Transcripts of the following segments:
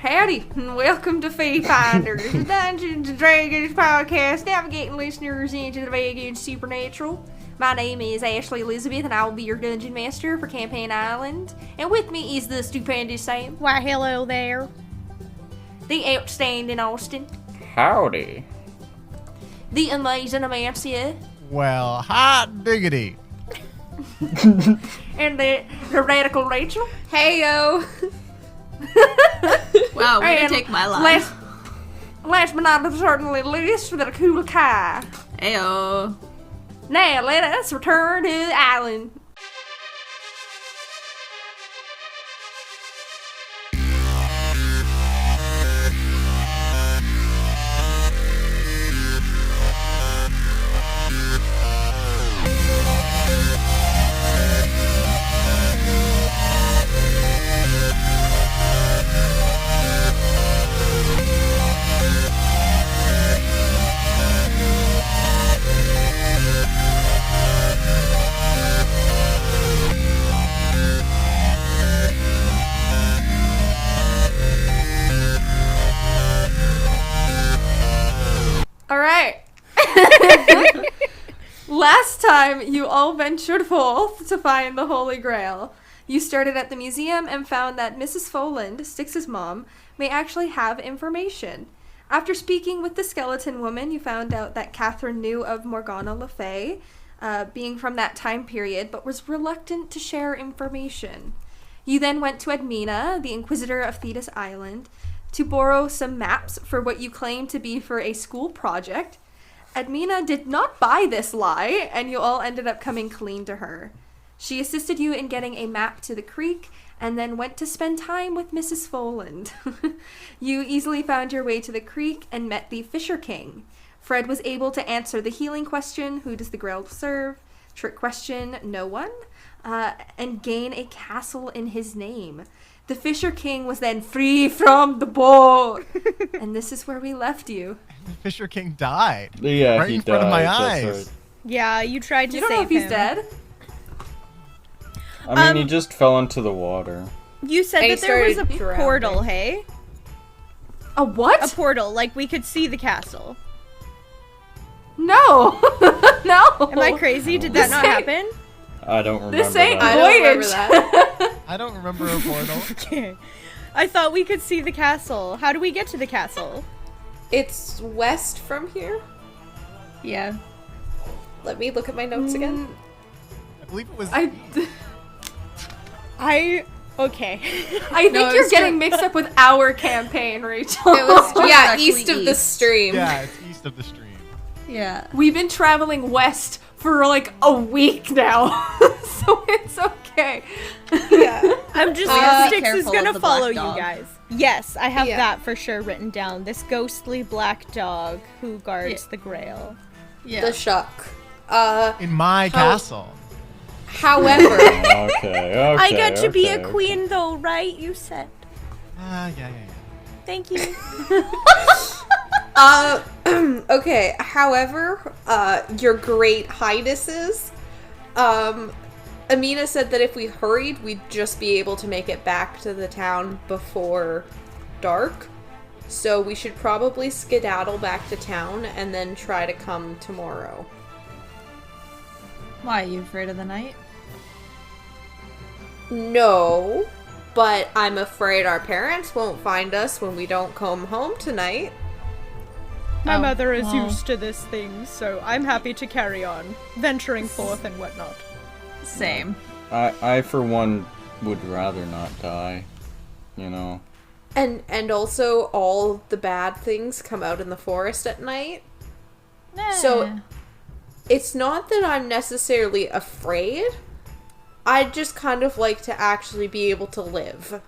Howdy, and welcome to Fee Finders, the Dungeons & Dragons podcast, navigating listeners into the vague and supernatural. My name is Ashley Elizabeth, and I will be your dungeon master for Campaign Island. And with me is the stupendous Sam. Why, hello there. The outstanding Austin. Howdy. The amazing Amancia. Well, hot diggity. And the radical Rachel. Heyo. Wow, way to take my line. Last but not certainly least, the cool Kai. Heyo. Now let us return to the island. Last time, you all ventured forth to find the Holy Grail. You started at the museum and found that Mrs. Foland, Styx's mom, may actually have information. After speaking with the skeleton woman, you found out that Catherine knew of Morgana Le Fay, being from that time period, but was reluctant to share information. You then went to Edmina, the Inquisitor of Thetis Island, to borrow some maps for what you claimed to be for a school project. Edmina did not buy this lie, and you all ended up coming clean to her. She assisted you in getting a map to the creek, and then went to spend time with Mrs. Foland. You easily found your way to the creek and met the Fisher King. Fred was able to answer the healing question, who does the Grail serve? Trick question, no one. And gain a castle in his name. The Fisher King was then free from the boat. And this is where we left you. The Fisher King died. Yeah, right he in front died, of my that's eyes. right. Yeah, you tried to You save don't know if he's him. dead? I mean, he just fell into the water. You said And that he there was a started drowning. portal, hey? A what? A portal, like we could see the castle. No. No. Am I crazy? Did that not happen? I don't remember This ain't that. I don't remember Voyage. that. I don't remember a portal. Okay. I thought we could see the castle. How do we get to the castle? It's west from here. Yeah. Let me look at my notes again. I believe it was. Okay. I think No, it you're was getting mixed up with our campaign, Rachel. It was Directly east of the east. stream. Yeah, it's east of the stream. Yeah. We've been traveling west for like a week now, so it's okay. Yeah. I'm just have to be Styx is careful gonna of the follow black you dog. guys. Yes, I have Yeah. that for sure written down. This ghostly black dog who guards the Grail. Yeah. The shuck. In my castle. However, Okay, I got to be a okay. queen though, right? You said. Yeah. Thank you. okay. However, your great highnesses, Amina said that if we hurried, we'd just be able to make it back to the town before dark. So we should probably skedaddle back to town and then try to come tomorrow. Why, are you afraid of the night? No, but I'm afraid our parents won't find us when we don't come home tonight. My Oh, mother is well. used to this thing, so I'm happy to carry on, venturing forth and whatnot. Same. I for one, would rather not die. You know. And also all the bad things come out in the forest at night. So it's not that I'm necessarily afraid. I'd just kind of like to actually be able to live.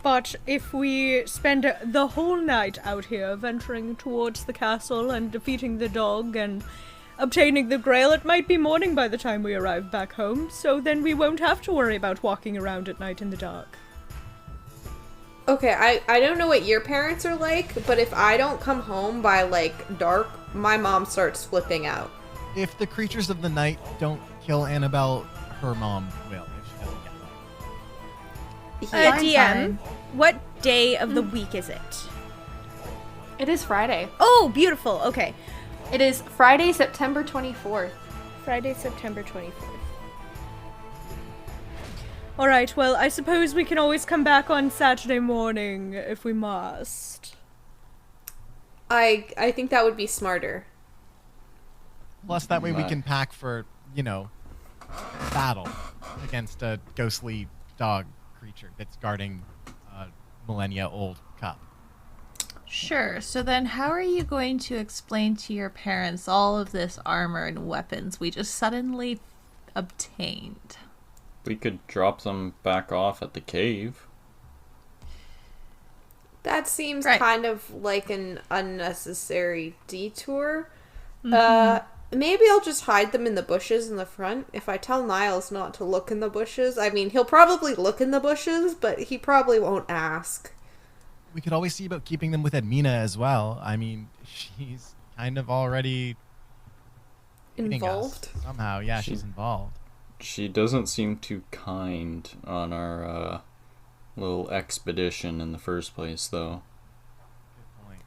But if we spend the whole night out here venturing towards the castle and defeating the dog and obtaining the Grail, it might be morning by the time we arrive back home, so then we won't have to worry about walking around at night in the dark. Okay, I don't know what your parents are like, but if I don't come home by, like, dark, my mom starts flipping out. If the creatures of the night don't kill Annabelle, her mom will. If she doesn't get them. DM, what day of the week is it? It is Friday. Oh, beautiful. Okay. It is Friday, September 24th. Friday, September 24th. Alright, well, I suppose we can always come back on Saturday morning if we must. I think that would be smarter. Plus, that way we Right. can pack for, battle against a ghostly dog creature that's guarding a millennia-old cup. Sure. So then how are you going to explain to your parents all of this armor and weapons we just suddenly obtained? We could drop them back off at the cave. That seems Right. kind of like an unnecessary detour. Mm-hmm. Maybe I'll just hide them in the bushes in the front. If I tell Niles not to look in the bushes, I mean, he'll probably look in the bushes, but he probably won't ask. We could always see about keeping them with Edmina as well. I mean, she's kind of already eating us Involved? somehow. Yeah, she's involved. She doesn't seem too kind on our little expedition in the first place, though. Good point.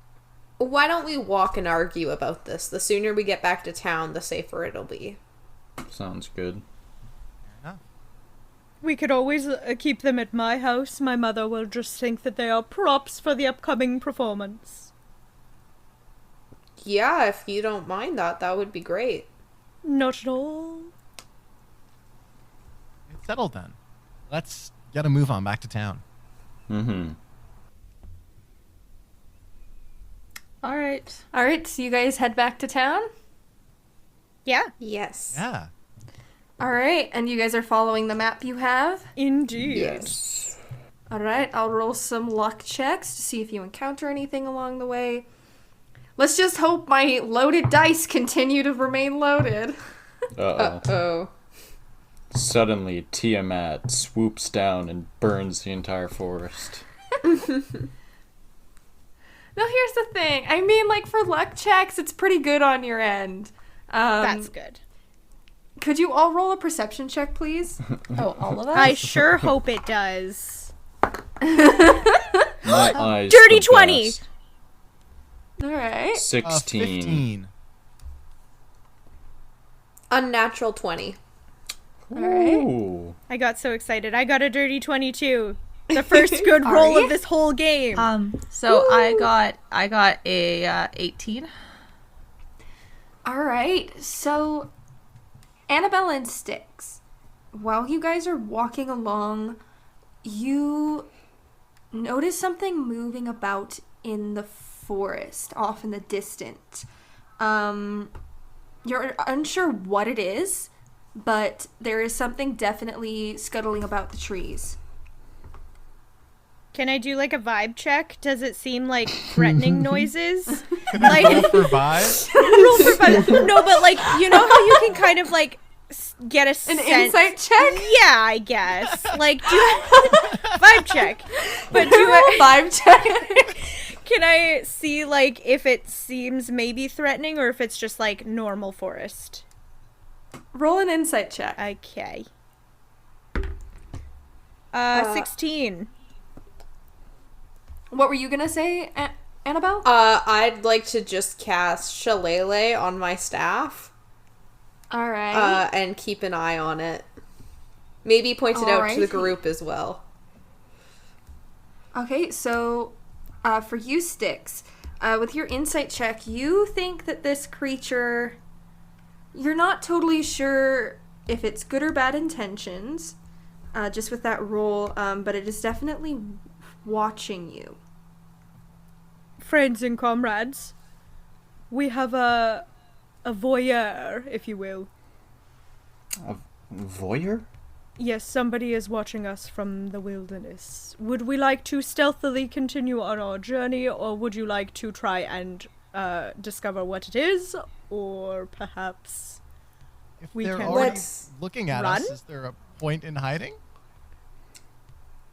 Why don't we walk and argue about this? The sooner we get back to town, the safer it'll be. Sounds good. Fair enough. We could always keep them at my house. My mother will just think that they are props for the upcoming performance. Yeah, if you don't mind that would be great. Not at all. It's settled then. Let's get a move on back to town. Mm-hmm. All right. All right, so you guys head back to town? Yeah, Yes. Yeah. All right, and you guys are following the map you have? indeed. Yes. All right, I'll roll some luck checks to see if you encounter anything along the way. Let's just hope my loaded dice continue to remain loaded. Uh-oh. Uh-oh. Suddenly, Tiamat swoops down and burns the entire forest. No, here's the thing. I mean, like, for luck checks, it's pretty good on your end. That's good. Could you all roll a perception check, please? Oh, all of us? I sure hope it does. My eyes. Dirty the 20. best. All right. 16. 15. Unnatural 20. All right. Ooh. I got so excited. I got a dirty 22. The first good roll Sorry? of this whole game. So I got a 18. All right. So, Annabelle and Styx, while you guys are walking along, you notice something moving about in the forest, off in the distance. You're unsure what it is, but there is something definitely scuttling about the trees. Can I do like a vibe check? Does it seem like threatening noises? Can I roll for vibe? Roll for vibe. No, but like, you know how you can kind of like get a An sense. insight check? Yeah, I guess. Like, do vibe check. But do Roll I, vibe check. can I see like if it seems maybe threatening or if it's just like normal forest? Roll an insight check. Okay. 16. What were you gonna say, Annabelle? I'd like to just cast Shillelagh on my staff. All right. And keep an eye on it. Maybe point it out to the Alrighty. group as well. Okay, so for you, Styx, with your insight check, you think that this creature, you're not totally sure if it's good or bad intentions, just with that roll, but it is definitely watching you. Friends and comrades, we have a voyeur, if you will. A voyeur? Yes, somebody is watching us from the wilderness. Would we like to stealthily continue on our journey, or would you like to try and discover what it is, or perhaps If We they're can- already Let's looking at run? us, is there a point in hiding?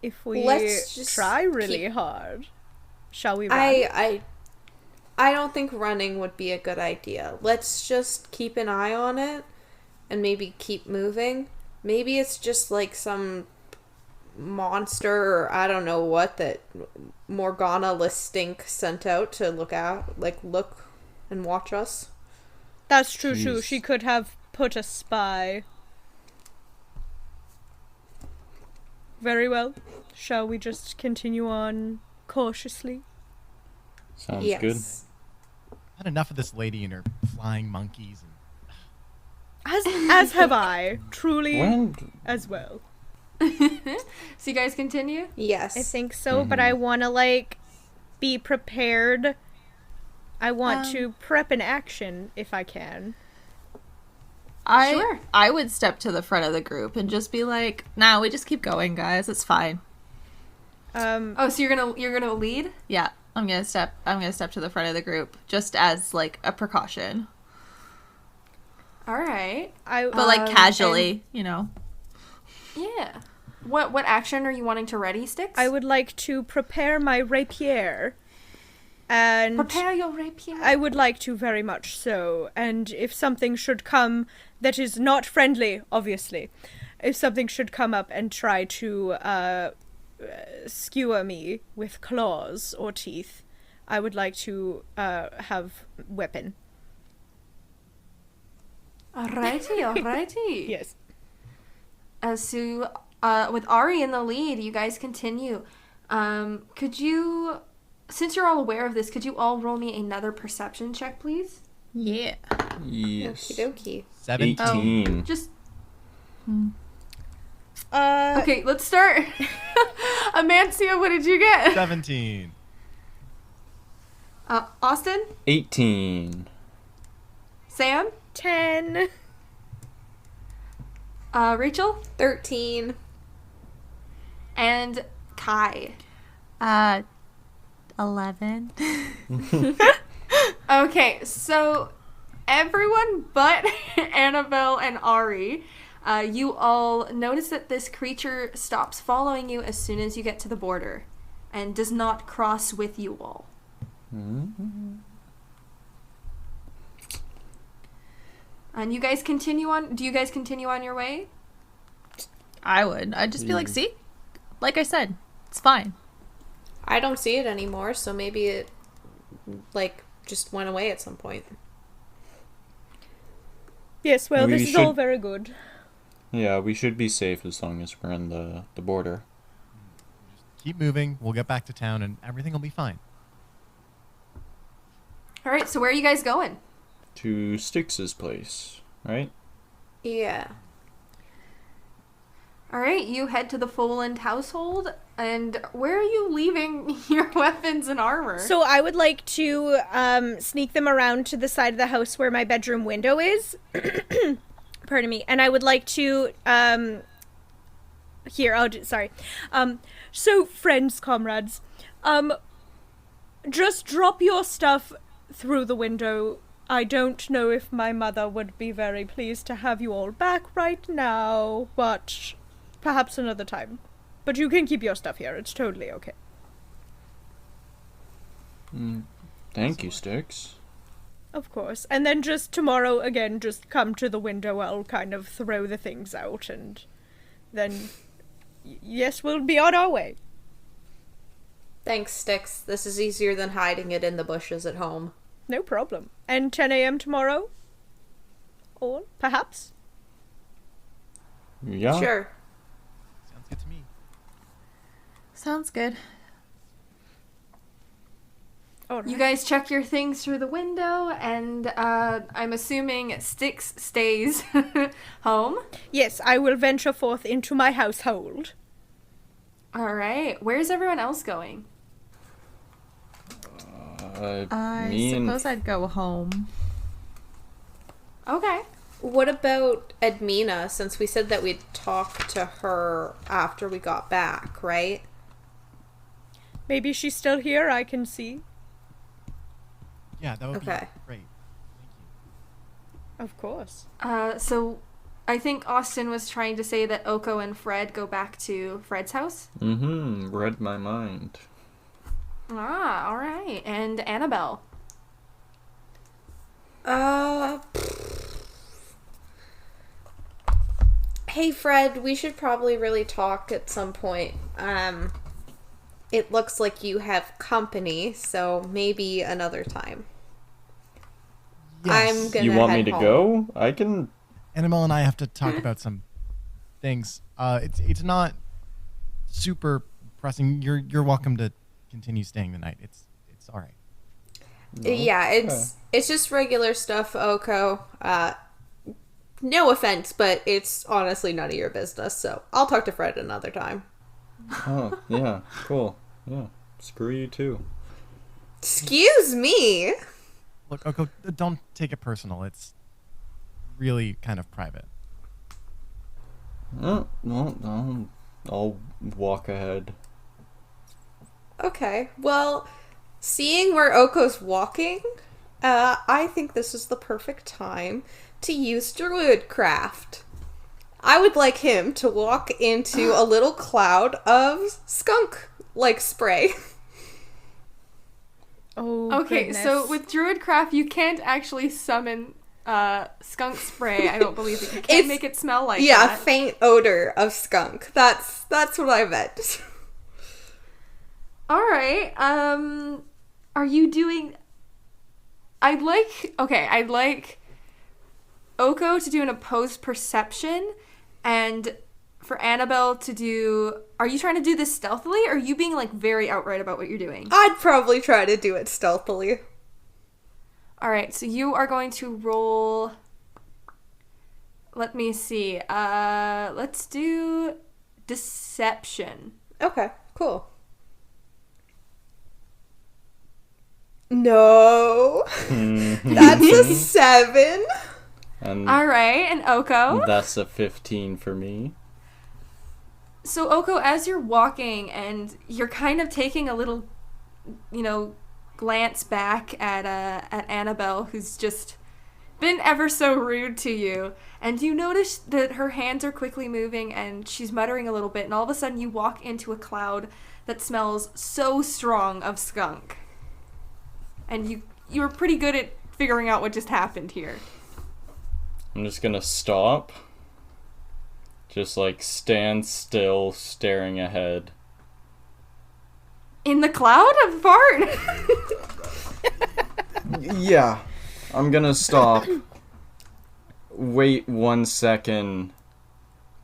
if we Let's just try really keep- hard? Shall we run? I don't think running would be a good idea. Let's just keep an eye on it and maybe keep moving. Maybe it's just like some monster or I don't know what that Morgana Lestink sent out to look and watch us. That's true, too. Jeez. She could have put a spy. Very well. Shall we just continue on cautiously? Sounds Yes. good. Had enough of this lady and her flying monkeys. And As have I. Truly When? as well. So you guys continue? Yes. I think so, but I want to, be prepared. I want to prep an action if I can. Sure. I would step to the front of the group and just be like, "Nah, we just keep going, guys. It's fine." Oh, so you're gonna lead? Yeah, I'm gonna step to the front of the group just as a precaution, All right. but casually, you know. Yeah. What action are you wanting to ready, Sticks? I would like to prepare my rapier. And prepare your rapier. I would like to very much so. And if something should come that is not friendly, obviously, if something should come up and try to skewer me with claws or teeth, I would like to have weapon. Alrighty. Yes. So, with Ari in the lead, you guys continue. Could you, since you're all aware of this, could you all roll me another perception check, please? Yeah. Yes. Okie dokie. 18. Just Uh, okay. Let's start. Amancia, what did you get? 17. Austin, 18. Sam, 10. Rachel, 13. and Kai. 11. Okay, so everyone but Annabelle and Ari, you all notice that this creature stops following you as soon as you get to the border and does not cross with you all. And you guys continue on. Do you guys continue on your way? I would. I'd just be like, "See? Like I said, it's fine." I don't see it anymore, so maybe it just went away at some point. Yes, well, We this is should- all very good. Yeah, we should be safe as long as we're in the border. Keep moving. We'll get back to town and everything will be fine. All right, so where are you guys going? To Styx's place, right? Yeah. All right, you head to the Foland household, and where are you leaving your weapons and armor? So I would like to sneak them around to the side of the house where my bedroom window is. Pardon me. And I would like to so friends, comrades, just drop your stuff through the window. I don't know if my mother would be very pleased to have you all back right now, but perhaps another time. But you can keep your stuff here. It's totally okay. Thank you, Styx. Of course. And then just tomorrow, again, just come to the window. I'll kind of throw the things out, and then, yes, we'll be on our way. Thanks, Styx. This is easier than hiding it in the bushes at home. No problem. And 10 a.m. tomorrow? Or perhaps? Yeah. Sure. Sounds good to me. Sounds good. All right. You guys check your things through the window, and I'm assuming Styx stays home. Yes, I will venture forth into my household. All right. Where's everyone else going? I Me and suppose I'd go home. Okay. What about Edmina, since we said that we'd talk to her after we got back, right? Maybe she's still here, I can see. Yeah, that would Okay. be great. Thank you. Of course. So I think Austin was trying to say that Oko and Fred go back to Fred's house. read my mind. Ah, all right. And Annabelle. Hey Fred, we should probably really talk at some point. It looks like you have company, so maybe another time. Yes. I'm gonna You want head me to home. go? I can. Annabelle and I have to talk about some things. It's not super pressing. You're welcome to continue staying the night. It's all right. Yeah, it's just regular stuff, Oko. No offense, but it's honestly none of your business, so I'll talk to Fred another time. Oh, yeah, cool. Yeah, screw you too. Excuse me! Look, Oko, don't take it personal. It's really kind of private. Oh, well, I'll walk ahead. Okay, well, seeing where Oko's walking, I think this is the perfect time to use Druidcraft. I would like him to walk into a little cloud of skunk-like spray. Oh, Okay, goodness. so with Druidcraft, you can't actually summon skunk spray. I don't believe it. You can't It's- make it smell like Yeah, that. faint odor of skunk. That's what I meant. All right. Are you doing? I'd like Oko to do an opposed perception, and for Annabelle to do. Are you trying to do this stealthily, or are you being like very outright about what you're doing? I'd probably try to do it stealthily. All right, so you are going to roll. Let me see. Let's do deception. Okay, cool. No. That's a 7. And All right, and Oko. that's a 15 for me. So Oko, as you're walking and you're kind of taking a little, glance back at Annabelle, who's just been ever so rude to you, and you notice that her hands are quickly moving and she's muttering a little bit, and all of a sudden you walk into a cloud that smells so strong of skunk. And you were pretty good at figuring out what just happened here. I'm just gonna stop. Just like stand still, staring ahead. In the cloud apart. Yeah. I'm gonna stop. Wait 1 second.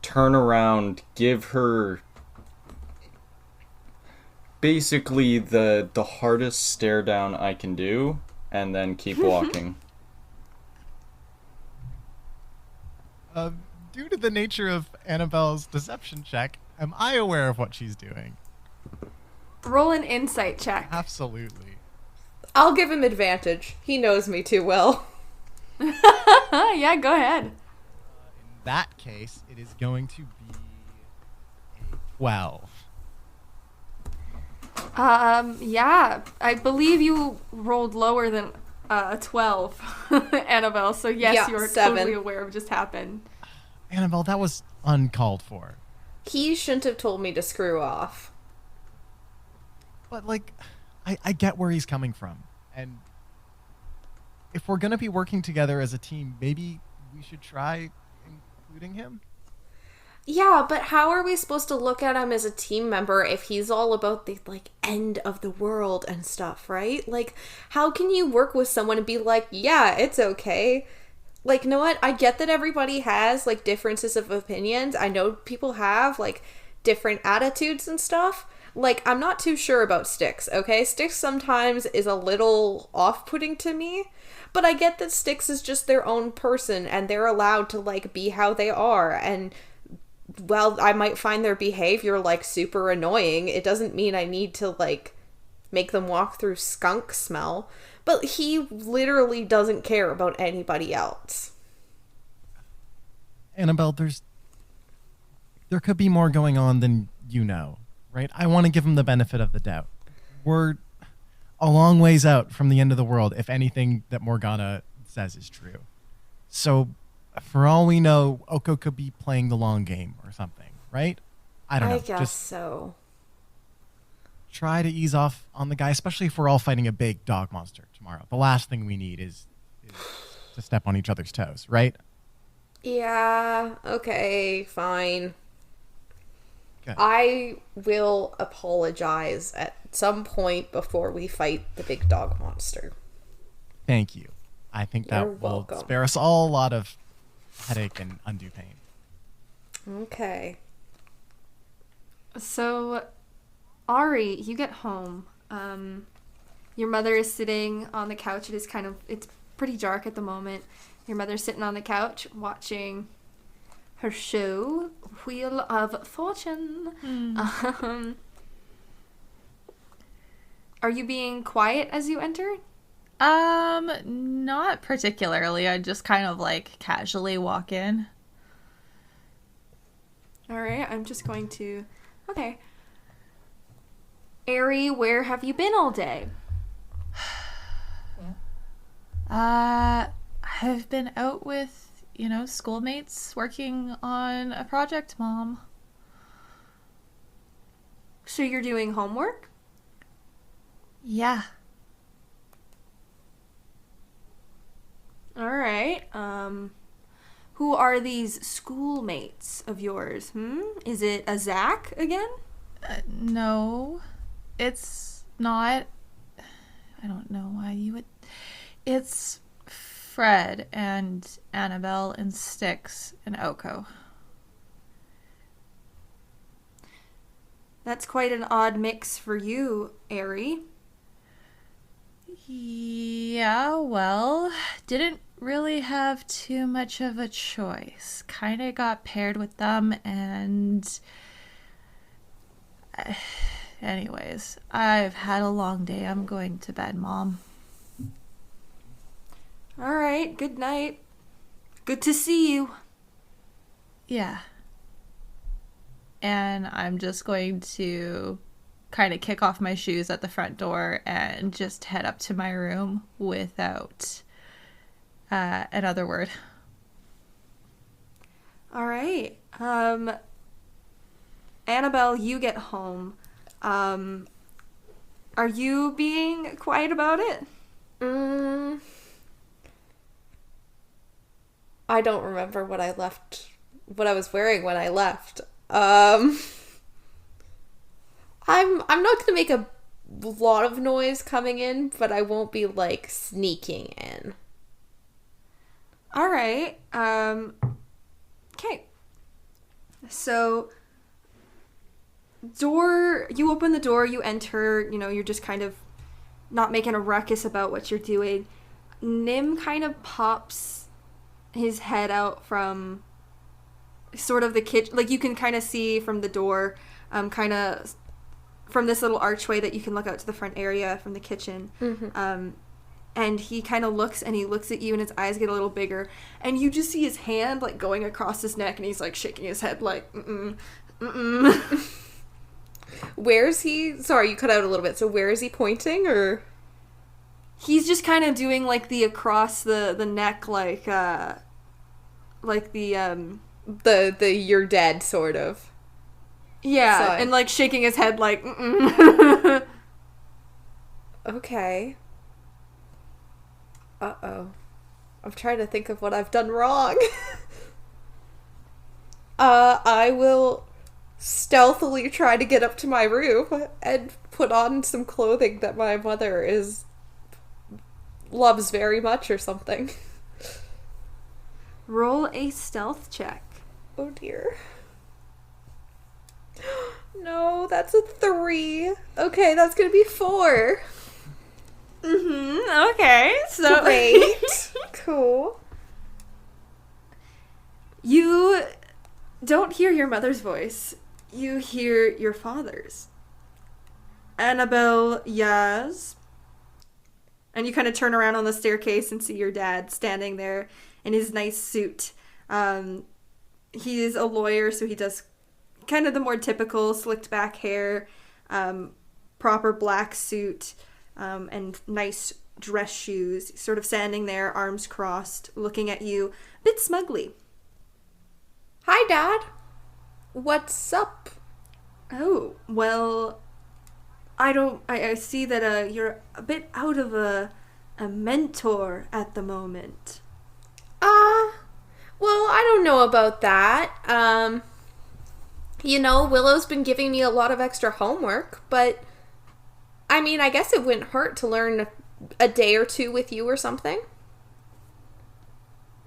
Turn around. Give her basically the hardest stare down I can do. And then keep walking. Due to the nature of Annabelle's deception check, am I aware of what she's doing? Roll an insight check. Absolutely. I'll give him advantage. He knows me too well. Yeah, go ahead. In that case, it is going to be a 12. Yeah, I believe you rolled lower than a 12, Annabelle. So yes, Yeah, you're 7. totally aware of what just happened. Annabelle, that was uncalled for. He shouldn't have told me to screw off. But, like, I get where he's coming from. And if we're going to be working together as a team, maybe we should try including him? Yeah, but how are we supposed to look at him as a team member if he's all about the, end of the world and stuff, right? Like, how can you work with someone and be like, yeah, it's okay? Like, you know what? I get that everybody has, differences of opinions. I know people have, different attitudes and stuff. I'm not too sure about Styx, okay? Styx sometimes is a little off-putting to me, but I get that Styx is just their own person, and they're allowed to, be how they are, and while I might find their behavior, super annoying, it doesn't mean I need to, make them walk through skunk smell. But he literally doesn't care about anybody else. Annabelle, there could be more going on than you know, right? I want to give him the benefit of the doubt. We're a long ways out from the end of the world, if anything that Morgana says is true. So, for all we know, Oko could be playing the long game or something, right? I don't know. I guess Just so. try to ease off on the guy, especially if we're all fighting a big dog monster tomorrow. The last thing we need is to step on each other's toes, right? Yeah, okay, fine. Okay. I will apologize at some point before we fight the big dog monster. Thank you. I think You're that will welcome. spare us all a lot of headache and undue pain. Okay. So, Ari, you get home. Your mother is sitting on the couch. It's pretty dark at the moment. Your mother's sitting on the couch watching her show, Wheel of Fortune. Are you being quiet as you enter? Not particularly. I just kind of like casually walk in. Alright, I'm just going to... Okay. Ari, where have you been all day? I've been out with, schoolmates working on a project, Mom. So you're doing homework? Yeah. Alright, who are these schoolmates of yours, Is it a Zach again? No, it's not. I don't know why you would. It's Fred and Annabelle and Styx and Oko. That's quite an odd mix for you, Ari. Yeah, well, didn't really have too much of a choice. Kinda got paired with them and... Anyways, I've had a long day. I'm going to bed, Mom. Alright, good night. Good to see you. Yeah. And I'm just going to kind of kick off my shoes at the front door and just head up to my room without another word. Alright, Annabelle, you get home. Are you being quiet about it? I don't remember what I was wearing when I left. I'm not gonna make a lot of noise coming in, but I won't be like sneaking in. Alright, okay. So, you open the door, you enter, you're just kind of not making a ruckus about what you're doing. Nim kind of pops his head out from sort of the kitchen, like you can kind of see from the door, kind of from this little archway that you can look out to the front area from the kitchen. And he kind of looks and he looks at you and his eyes get a little bigger and you just see his hand like going across his neck and he's like shaking his head like Where's he? Sorry, you cut out a little bit. So where is he pointing, or? He's just kind of doing like the across the neck like the you're dead sort of. Yeah, Sign. and like shaking his head like Okay. Uh-oh. I'm trying to think of what I've done wrong. I will stealthily try to get up to my room and put on some clothing that my mother loves very much or something. Roll a stealth check. Oh dear. No, that's a 3. Okay, that's gonna be 4. Okay, so Great. Cool. You don't hear your mother's voice. You hear your father's. Annabelle, yes. And you kind of turn around on the staircase and see your dad standing there in his nice suit. He is a lawyer, so he does kind of the more typical slicked back hair, proper black suit, and nice dress shoes. Sort of standing there, arms crossed, looking at you a bit smugly. Hi, Dad. What's up? Oh, well, I see that you're a bit out of a mentor at the moment. Well, I don't know about that. Willow's been giving me a lot of extra homework, but I mean, I guess it wouldn't hurt to learn a day or two with you or something.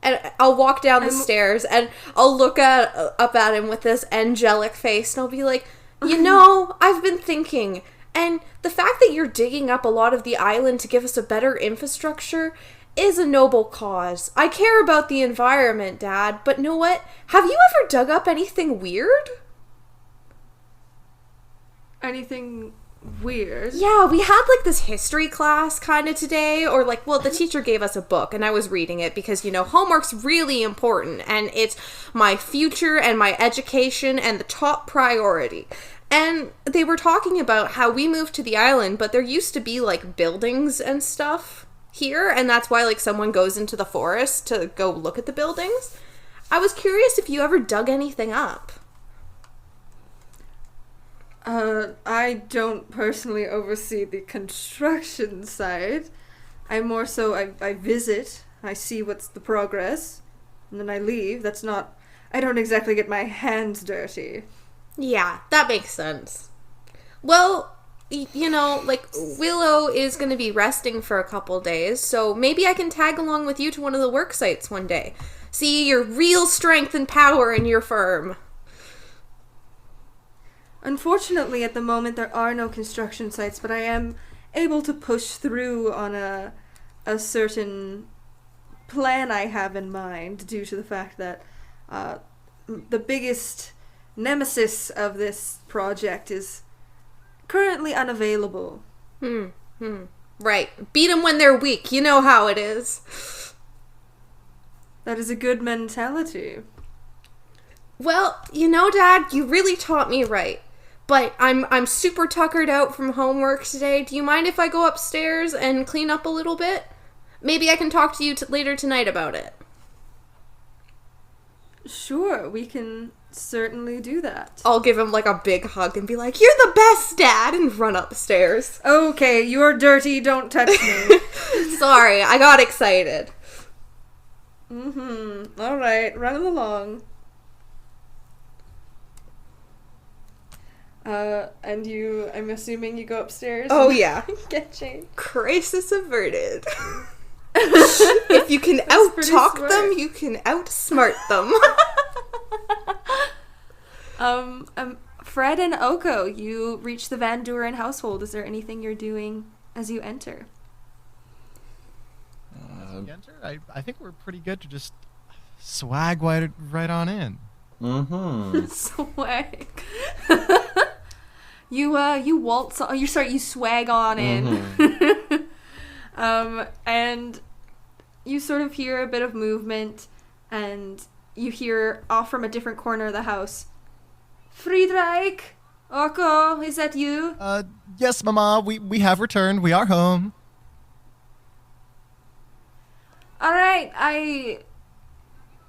And I'll walk down the stairs and I'll look up at him with this angelic face and I'll be like, I've been thinking, and the fact that you're digging up a lot of the island to give us a better infrastructure is a noble cause. I care about the environment, Dad, but know what? Have you ever dug up anything weird? Anything weird? Yeah, we had like this history class kind of today, or the teacher gave us a book and I was reading it because, homework's really important and it's my future and my education and the top priority. And they were talking about how we moved to the island, but there used to be like buildings and stuff here, and that's why like someone goes into the forest to go look at the buildings. I was curious if you ever dug anything up. I don't personally oversee the construction side. I more so, I visit, I see what's the progress, and then I leave. I don't exactly get my hands dirty. Yeah, that makes sense. Well, Willow is going to be resting for a couple days, so maybe I can tag along with you to one of the work sites one day. See your real strength and power in your firm. Unfortunately, at the moment, there are no construction sites, but I am able to push through on a certain plan I have in mind due to the fact that the biggest nemesis of this project is currently unavailable. Right. Beat them when they're weak. You know how it is. That is a good mentality. Well, Dad, you really taught me right. But I'm super tuckered out from homework today. Do you mind if I go upstairs and clean up a little bit? Maybe I can talk to you later tonight about it. Sure, we can certainly do that. I'll give him like a big hug and be like, "You're the best, Dad," and run upstairs. Okay, you're dirty, don't touch me. Sorry, I got excited. Alright, run along. I'm assuming you go upstairs? Oh, yeah. Get changed. Crisis averted. If you can out-talk them, you can outsmart them. Fred and Oko, you reach the Van Duren household. Is there anything you're doing as you enter? I think we're pretty good to just swag right on in. Swag. You waltz. You swag on in. And you sort of hear a bit of movement, and you hear off from a different corner of the house, Friedrich, Oko, is that you? Yes, Mama. We have returned. We are home. All right.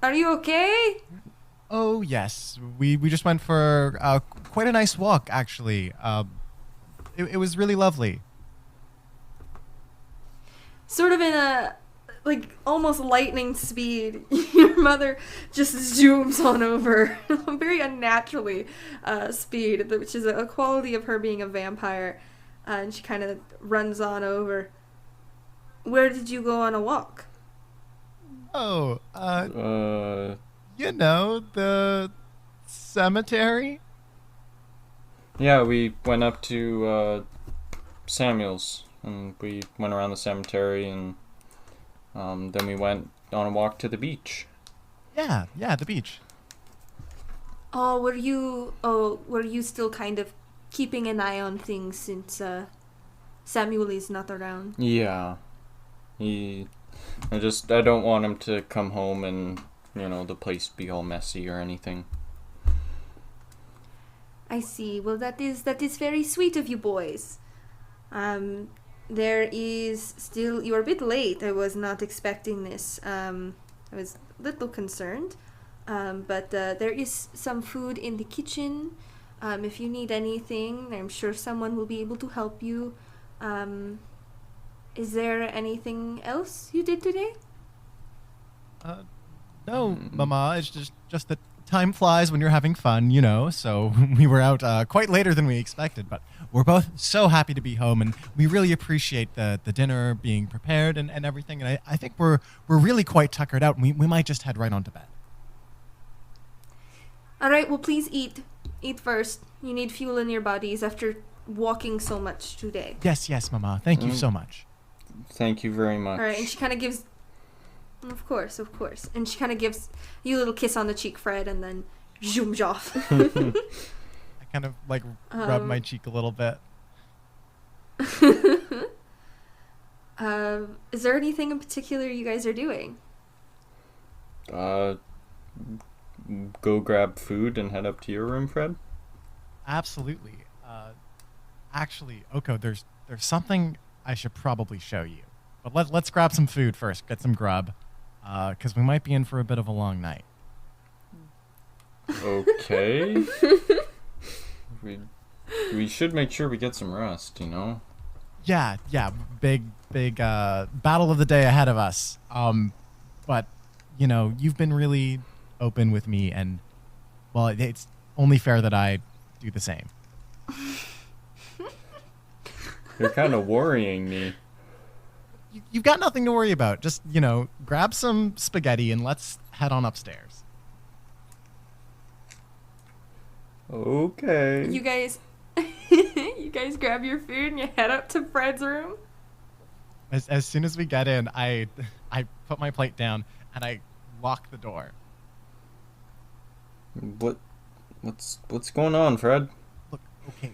Are you okay? Oh yes, we just went for quite a nice walk actually. It was really lovely. Sort of in a almost lightning speed, your mother just zooms on over, very unnaturally speed, which is a quality of her being a vampire, and she kind of runs on over. Where did you go on a walk? Oh, the cemetery? Yeah, we went up to Samuel's, and we went around the cemetery, and then we went on a walk to the beach. Yeah, the beach. Oh, were you still kind of keeping an eye on things since Samuel is not around? Yeah. I don't want him to come home and, the place be all messy or anything. I see. Well, that is very sweet of you boys. There is still... You're a bit late. I was not expecting this. I was a little concerned. But there is some food in the kitchen. If you need anything, I'm sure someone will be able to help you. Is there anything else you did today? No, Mama, it's just that time flies when you're having fun, you know, so we were out quite later than we expected, but we're both so happy to be home, and we really appreciate the dinner being prepared and everything, and I think we're really quite tuckered out, and we might just head right on to bed. All right, well, please eat. Eat first. You need fuel in your bodies after walking so much today. Yes, Mama. Thank you so much. Thank you very much. All right, and she kind of gives... Of course. And she kind of gives you a little kiss on the cheek, Fred, and then zooms off. I kind of, like, rub my cheek a little bit. Is there anything in particular you guys are doing? Go grab food and head up to your room, Fred? Absolutely. Actually, Oko, there's something I should probably show you. But let's grab some food first, get some grub, because we might be in for a bit of a long night. Okay. we should make sure we get some rest, you know? Yeah, big battle of the day ahead of us. But, you know, you've been really open with me, and, well, it's only fair that I do the same. You're kind of worrying me. You've got nothing to worry about. Just, you know, grab some spaghetti and let's head on upstairs. Okay. You guys grab your food and you head up to Fred's room? As soon as we get in, I put my plate down and I lock the door. What's going on, Fred? Look, okay,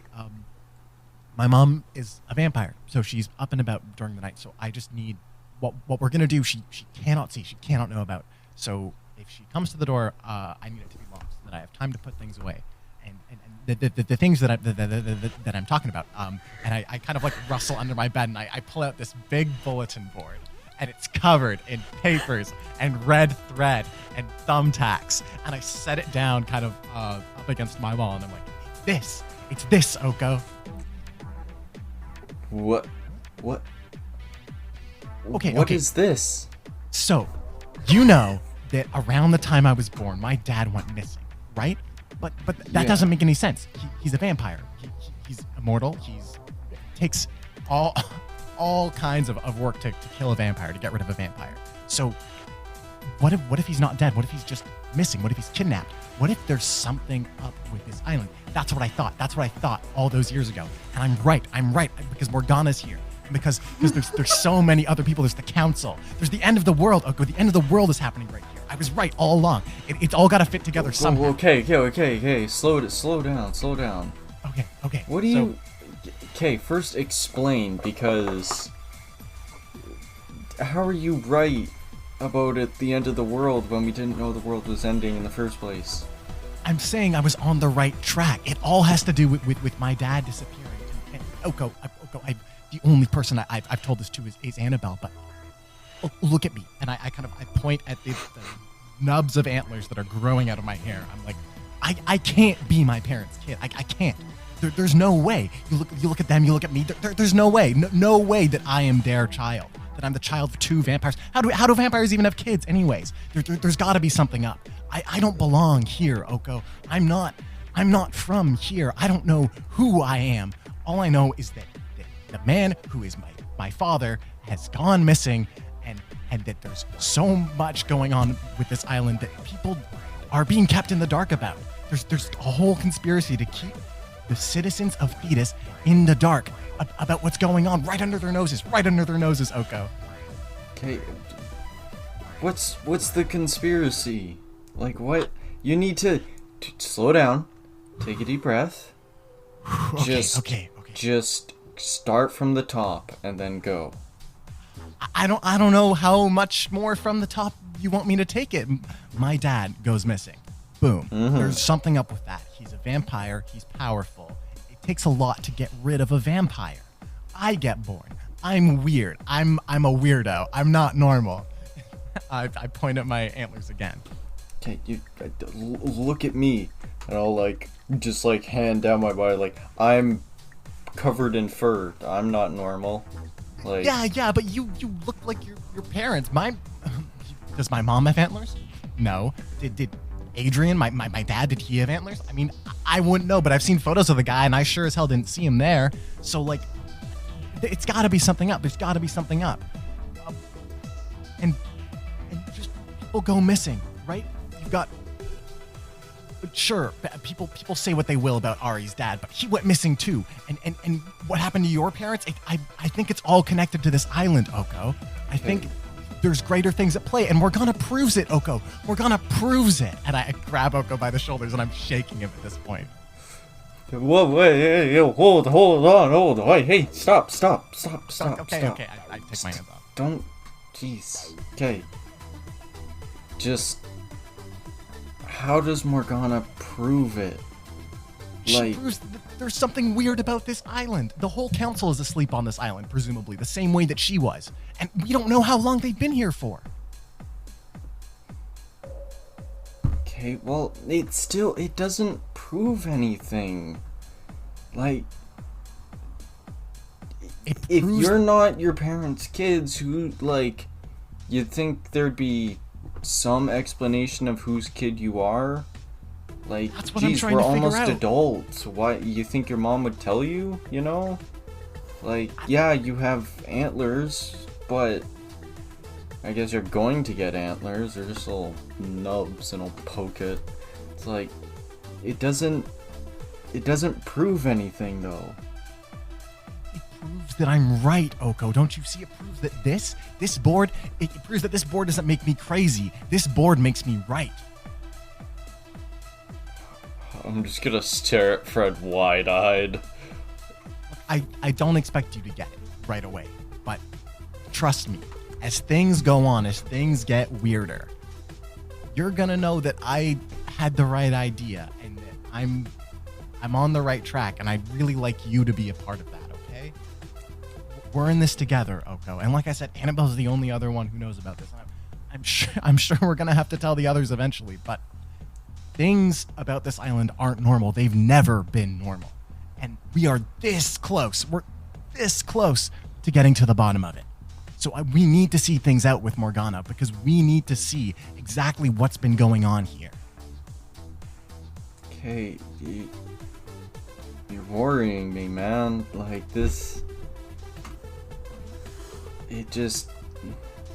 my mom is a vampire, so she's up and about during the night, so I just need what we're gonna do. She cannot see, she cannot know about. So if she comes to the door, I need it to be locked so that I have time to put things away. And the things that I'm talking about, and I kind of like rustle under my bed and I pull out this big bulletin board, and it's covered in papers and red thread and thumbtacks, and I set it down kind of up against my wall, and I'm like, it's this, Oko. What? Okay. What is this? So, you know that around the time I was born, my dad went missing, right? But that doesn't make any sense. He's a vampire. He's immortal. Takes all kinds of work to kill a vampire, to get rid of a vampire. So, what if he's not dead? What if he's just missing? What if he's kidnapped? What if there's something up with this island? That's what I thought all those years ago. And I'm right, because Morgana's here. Because there's so many other people. There's the council. There's the end of the world. Oh, the end of the world is happening right here. I was right all along. It's all got to fit together somehow. Okay. Slow down. Okay. What do you... Okay, first explain, because... How are you right about it, the end of the world, when we didn't know the world was ending in the first place? I'm saying I was on the right track. It all has to do with my dad disappearing. And Oko, the only person I've told this to is Annabelle, but look at me. And I point at the nubs of antlers that are growing out of my hair. I'm like, I can't be my parents' kid. I can't. There's no way. You look at them, you look at me. There's no way. No way that I am their child. That I'm the child of two vampires. How do vampires even have kids anyways? There's got to be something up. I don't belong here, Oko. I'm not from here. I don't know who I am. All I know is that the man who is my father has gone missing, and that there's so much going on with this island that people are being kept in the dark about. There's a whole conspiracy to keep the citizens of Thetis in the dark about what's going on right under their noses, Oko. Okay, what's the conspiracy? Like, what? You need to slow down, take a deep breath. Okay. Just start from the top and then go. I don't know how much more from the top you want me to take it. My dad goes missing. Boom. Mm-hmm. There's something up with that. He's a vampire. He's powerful. It takes a lot to get rid of a vampire. I get born. I'm weird. I'm a weirdo. I'm not normal. I point at my antlers again. Okay, you look at me, and I'll just hand down my body like I'm covered in fur. I'm not normal. Yeah, but you look like your parents. Does my mom have antlers? know. Did Adrian, my dad, did he have antlers? I mean, I wouldn't know, but I've seen photos of the guy, and I sure as hell didn't see him there. So, like, it's got to be something up. There's got to be something up. And just people go missing, right? You've got... Sure, people say what they will about Ari's dad, but he went missing too. And what happened to your parents? I think it's all connected to this island, Oko. I think there's greater things at play, and we're gonna prove it, Oko. We're gonna prove it. And I grab Oko by the shoulders, and I'm shaking him at this point. Whoa, wait, hey, hold on, wait, hey, stop. Okay, stop. I take my hands off. Don't, jeez, okay. Just, how does Morgana prove it? She proves that there's something weird about this island. The whole council is asleep on this island, presumably, the same way that she was. And we don't know how long they've been here for. Okay, well, it doesn't prove anything. Like, if you're not your parents' kids, who, like, you'd think there'd be some explanation of whose kid you are. Like, geez, we're almost adults. Why, you think your mom would tell you, you know? Like, yeah, you have antlers, but I guess you're going to get antlers. They're just little nubs and I'll poke it. It's like, it doesn't prove anything, though. It proves that I'm right, Oko. Don't you see? It proves that this board, it proves that this board doesn't make me crazy. This board makes me right. I'm just gonna stare at Fred wide-eyed. I don't expect you to get it right away, but trust me, as things go on, as things get weirder, you're gonna know that I had the right idea and that I'm on the right track, and I'd really like you to be a part of that, okay? We're in this together, Oko. And like I said, Annabelle's the only other one who knows about this. I'm sure we're gonna have to tell the others eventually, but things about this island aren't normal. They've never been normal. And we are this close. We're this close to getting to the bottom of it. So we need to see things out with Morgana, because we need to see exactly what's been going on here. Okay, you're worrying me, man. Like, this... It just...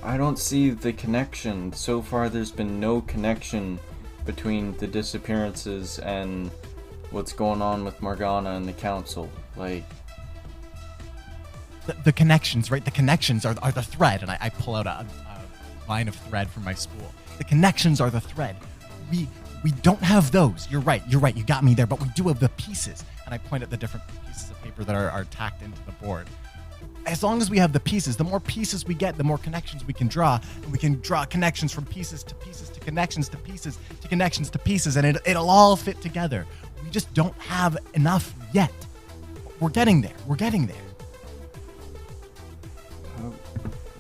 I don't see the connection. So far, there's been no connection between the disappearances and what's going on with Morgana and the council. Like, the connections, right? The connections are the thread, and I pull out a line of thread from my spool. The connections are the thread. We don't have those. You're right. You got me there, but we do have the pieces. And I point at the different pieces of paper that are tacked into the board. As long as we have the pieces, the more pieces we get, the more connections we can draw. And we can draw connections from pieces to pieces to connections to pieces to connections to pieces, and it'll all fit together. We just don't have enough yet. We're getting there.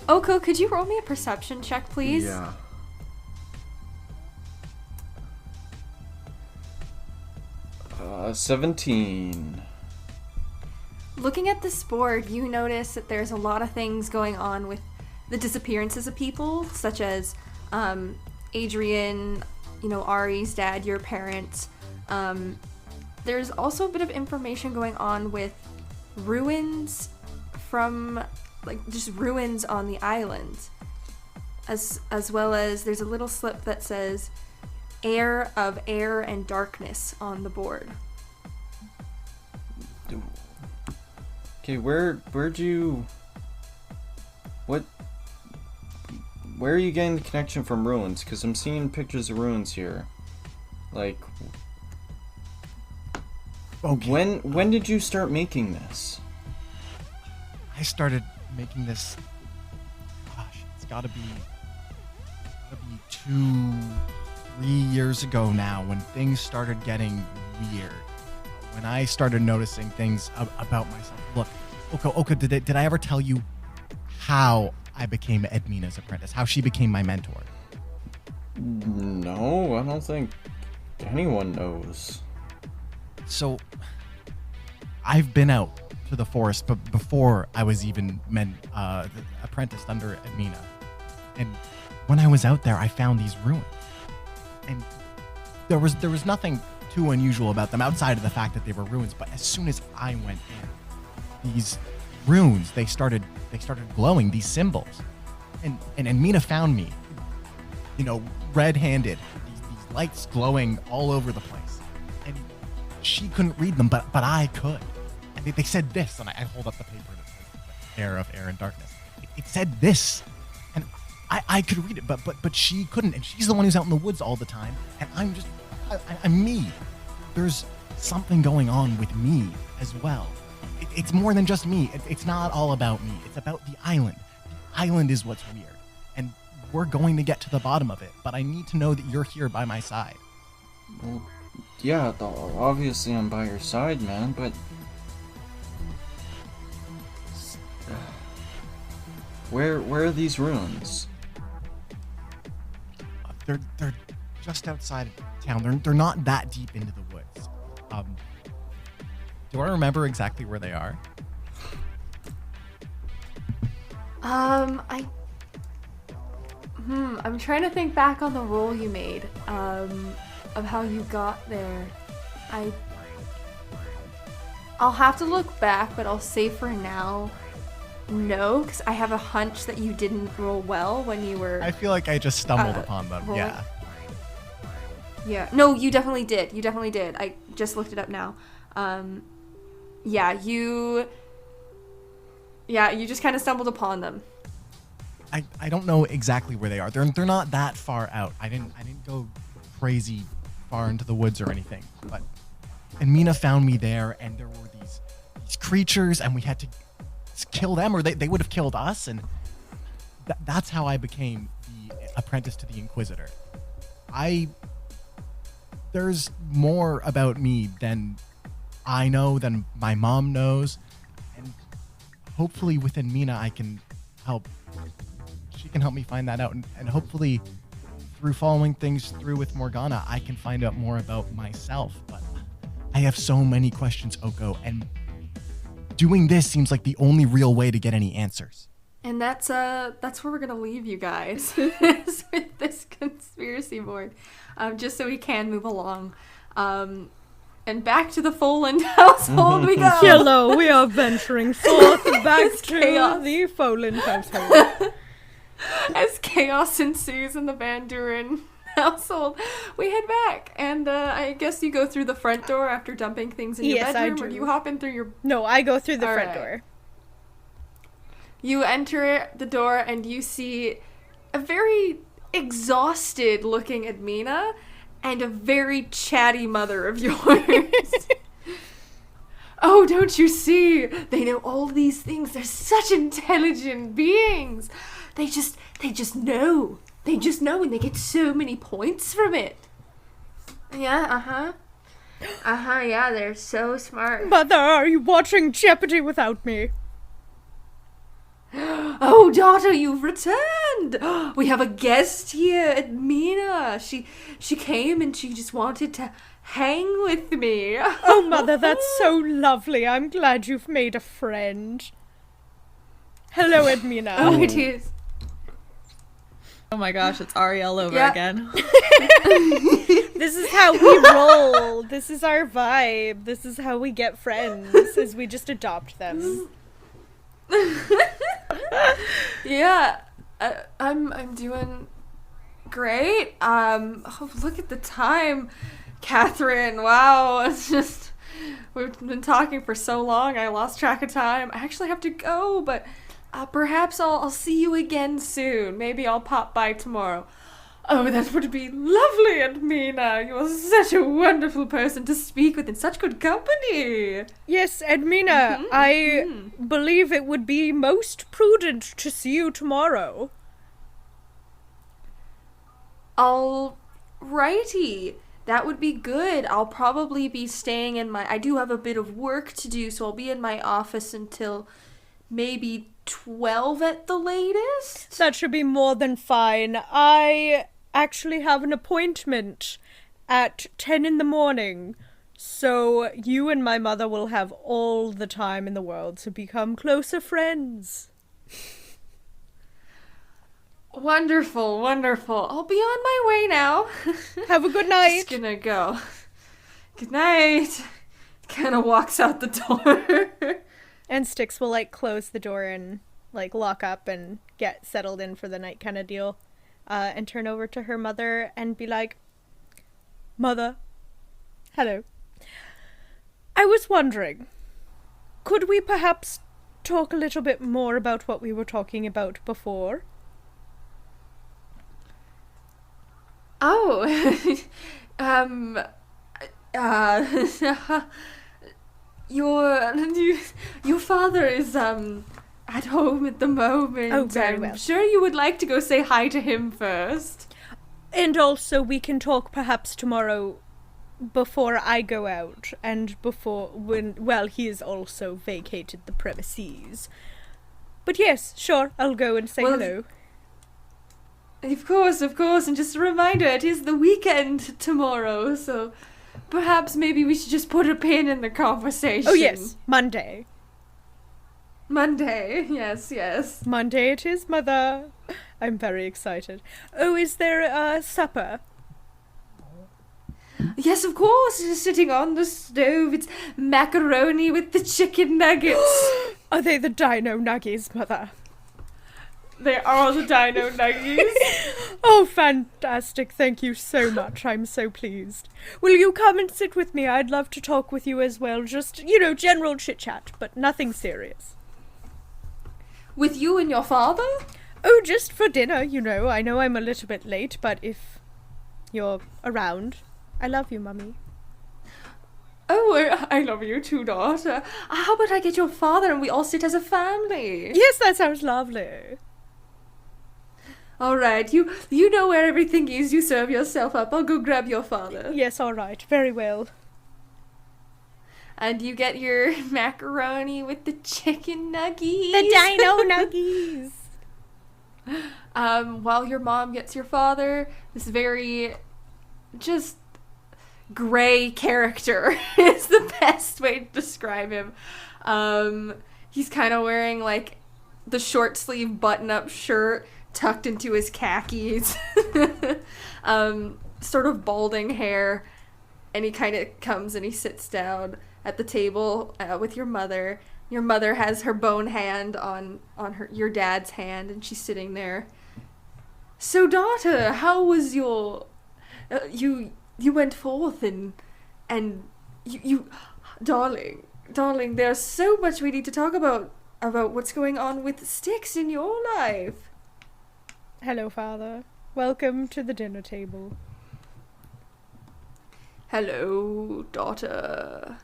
Oko, could you roll me a perception check, please? yeah. Uh, 17. Looking at this board, you notice that there's a lot of things going on with the disappearances of people, such as Adrian, Ari's dad, your parents. There's also a bit of information going on with ruins from, just ruins on the island. As well as there's a little slip that says air and darkness on the board. Okay, where are you getting the connection from ruins? Because I'm seeing pictures of ruins here. Like, Okay. when did you start making this? I started making this. Gosh, it's got to be 2-3 years ago now, when things started getting weird. When I started noticing things about myself. Look, Oko, did I ever tell you how I became Edmina's apprentice? How she became my mentor? No, I don't think anyone knows. So, I've been out to the forest, but before I was even apprenticed under Edmina. And when I was out there, I found these ruins. And there was nothing too unusual about them outside of the fact that they were ruins. But as soon as I went in, these runes, they started glowing, these symbols. And Mina found me, red-handed, these lights glowing all over the place. And she couldn't read them, but I could. And they said this, and I hold up the paper that says the air of air and darkness. It said this, and I could read it, but she couldn't, and she's the one who's out in the woods all the time, and I'm me. There's something going on with me as well. It's more than just me. It's not all about me. It's about the island. The island is what's weird, and we're going to get to the bottom of it, but I need to know that you're here by my side. Well, yeah, obviously I'm by your side, man, but... Where are these ruins? They're just outside of town. They're not that deep into the woods. Do I remember exactly where they are? I'm trying to think back on the roll you made, of how you got there. I'll have to look back, but I'll say for now, no, because I have a hunch that you didn't roll well when you were... I feel like I just stumbled upon them, rolling. yeah. Yeah, no, you definitely did. You definitely did. I just looked it up now. You just kind of stumbled upon them. I don't know exactly where they are. They're not that far out. I didn't go crazy far into the woods or anything. And Mina found me there, and there were these creatures, and we had to kill them, or they would have killed us, and that's how I became the apprentice to the Inquisitor. There's more about me than I know, than my mom knows, and hopefully within Mina I can help. She can help me find that out, and hopefully through following things through with Morgana, I can find out more about myself. But I have so many questions, Oko, and doing this seems like the only real way to get any answers. And that's where we're gonna leave you guys is with this conspiracy board, just so we can move along. And back to the Foland household we go. Hello, we are venturing forth back to chaos. the Foland household. As chaos ensues in the Van Duren household, we head back, and I guess you go through the front door after dumping things in your Yes, I bedroom, do. or do you hop in through your... No, I go through the All front right. door. You enter the door, and you see a very exhausted looking Edmina and a very chatty mother of yours. Oh, don't you see? They know all these things. They're such intelligent beings. They just know. They just know, and they get so many points from it. Yeah, yeah, they're so smart. Mother, are you watching Jeopardy without me? Oh, daughter, you've returned. We have a guest here, Edmina. She came and she just wanted to hang with me. Oh, Mother, that's so lovely. I'm glad you've made a friend. Hello, Edmina. Oh, it is. Oh my gosh, it's Ariel over Yeah. again. This is how we roll. This is our vibe. This is how we get friends, is we just adopt them. Yeah, I'm doing great. Oh, look at the time, Catherine. Wow, it's just, we've been talking for so long, I lost track of time. I actually have to go, but perhaps I'll see you again soon. Maybe I'll pop by tomorrow. Oh, that would be lovely, Edmina. You're such a wonderful person to speak with in such good company. Yes, Edmina, I believe it would be most prudent to see you tomorrow. Alrighty. That would be good. I'll probably be staying in I do have a bit of work to do, so I'll be in my office until maybe 12 at the latest. That should be more than fine. I actually have an appointment at 10 in the morning, so you and my mother will have all the time in the world to become closer friends. Wonderful, wonderful. I'll be on my way now. Have a good night. Just gonna go. Good night. Kind of walks out the door. And Styx will, like, close the door and, like, lock up and get settled in for the night kind of deal. And turn over to her mother and be like, Mother, hello. I was wondering, could we perhaps talk a little bit more about what we were talking about before? Oh, your father is, at home at the moment. Oh, very well. I'm sure you would like to go say hi to him first. And also we can talk perhaps tomorrow before I go out and he has also vacated the premises. But yes, sure, I'll go and say hello. Of course, and just a reminder, it is the weekend tomorrow, so perhaps maybe we should just put a pin in the conversation. Oh yes, Monday. Monday, yes. Monday it is, Mother. I'm very excited. Oh, is there supper? Yes, of course, just sitting on the stove. It's macaroni with the chicken nuggets. Are they the dino nuggies, Mother? They are the dino nuggies. Oh, fantastic. Thank you so much. I'm so pleased. Will you come and sit with me? I'd love to talk with you as well. Just, general chit-chat, but nothing serious. With you and your father? Oh, just for dinner, I know I'm a little bit late, but if you're around, I love you, Mummy. Oh, I love you too, daughter. How about I get your father and we all sit as a family? Yes, that sounds lovely. All right, you know where everything is. You serve yourself up. I'll go grab your father. Yes, all right. Very well. And you get your macaroni with the chicken nuggies. The dino nuggies. While your mom gets your father, this very just gray character is the best way to describe him. He's kind of wearing like the short sleeve button up shirt tucked into his khakis, sort of balding hair, and he kind of comes and he sits down at the table with your mother. Your mother has her bone hand on your dad's hand, and she's sitting there. So, daughter, how was your... you went forth and you... Darling, there's so much we need to talk about what's going on with Styx in your life. Hello, Father. Welcome to the dinner table. Hello, daughter.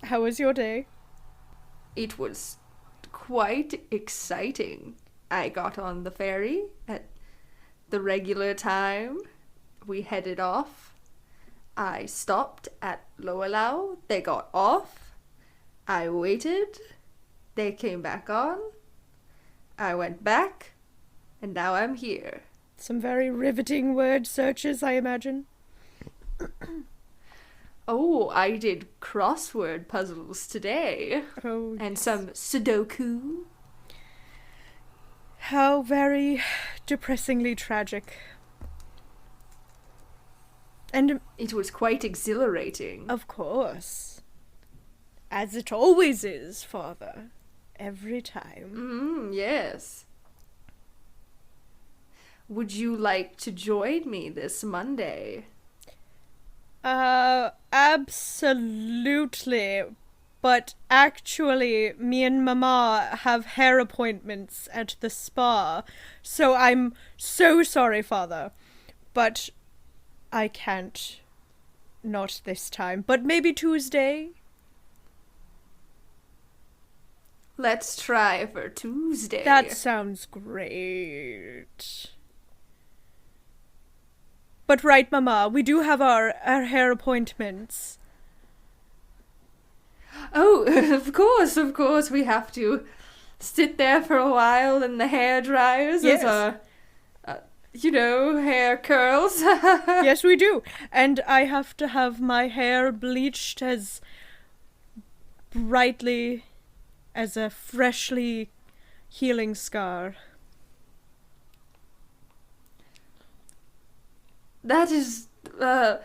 How was your day? It was quite exciting. I got on the ferry at the regular time. We headed off. I stopped at Loalau. They got off. I waited. They came back on. I went back. And now I'm here. Some very riveting word searches, I imagine. Oh, I did crossword puzzles today. Oh, and some Sudoku. How very depressingly tragic. And it was quite exhilarating. Of course. As it always is, Father. Every time. Yes. Would you like to join me this Monday? Absolutely. But actually, me and Mama have hair appointments at the spa. So I'm so sorry, Father. But I can't. Not this time. But maybe Tuesday? Let's try for Tuesday. That sounds great. But right, Mama, we do have our hair appointments. Oh, of course, we have to sit there for a while in the hair dryers yes. as our, hair curls. Yes, we do. And I have to have my hair bleached as brightly as a freshly healing scar. That is a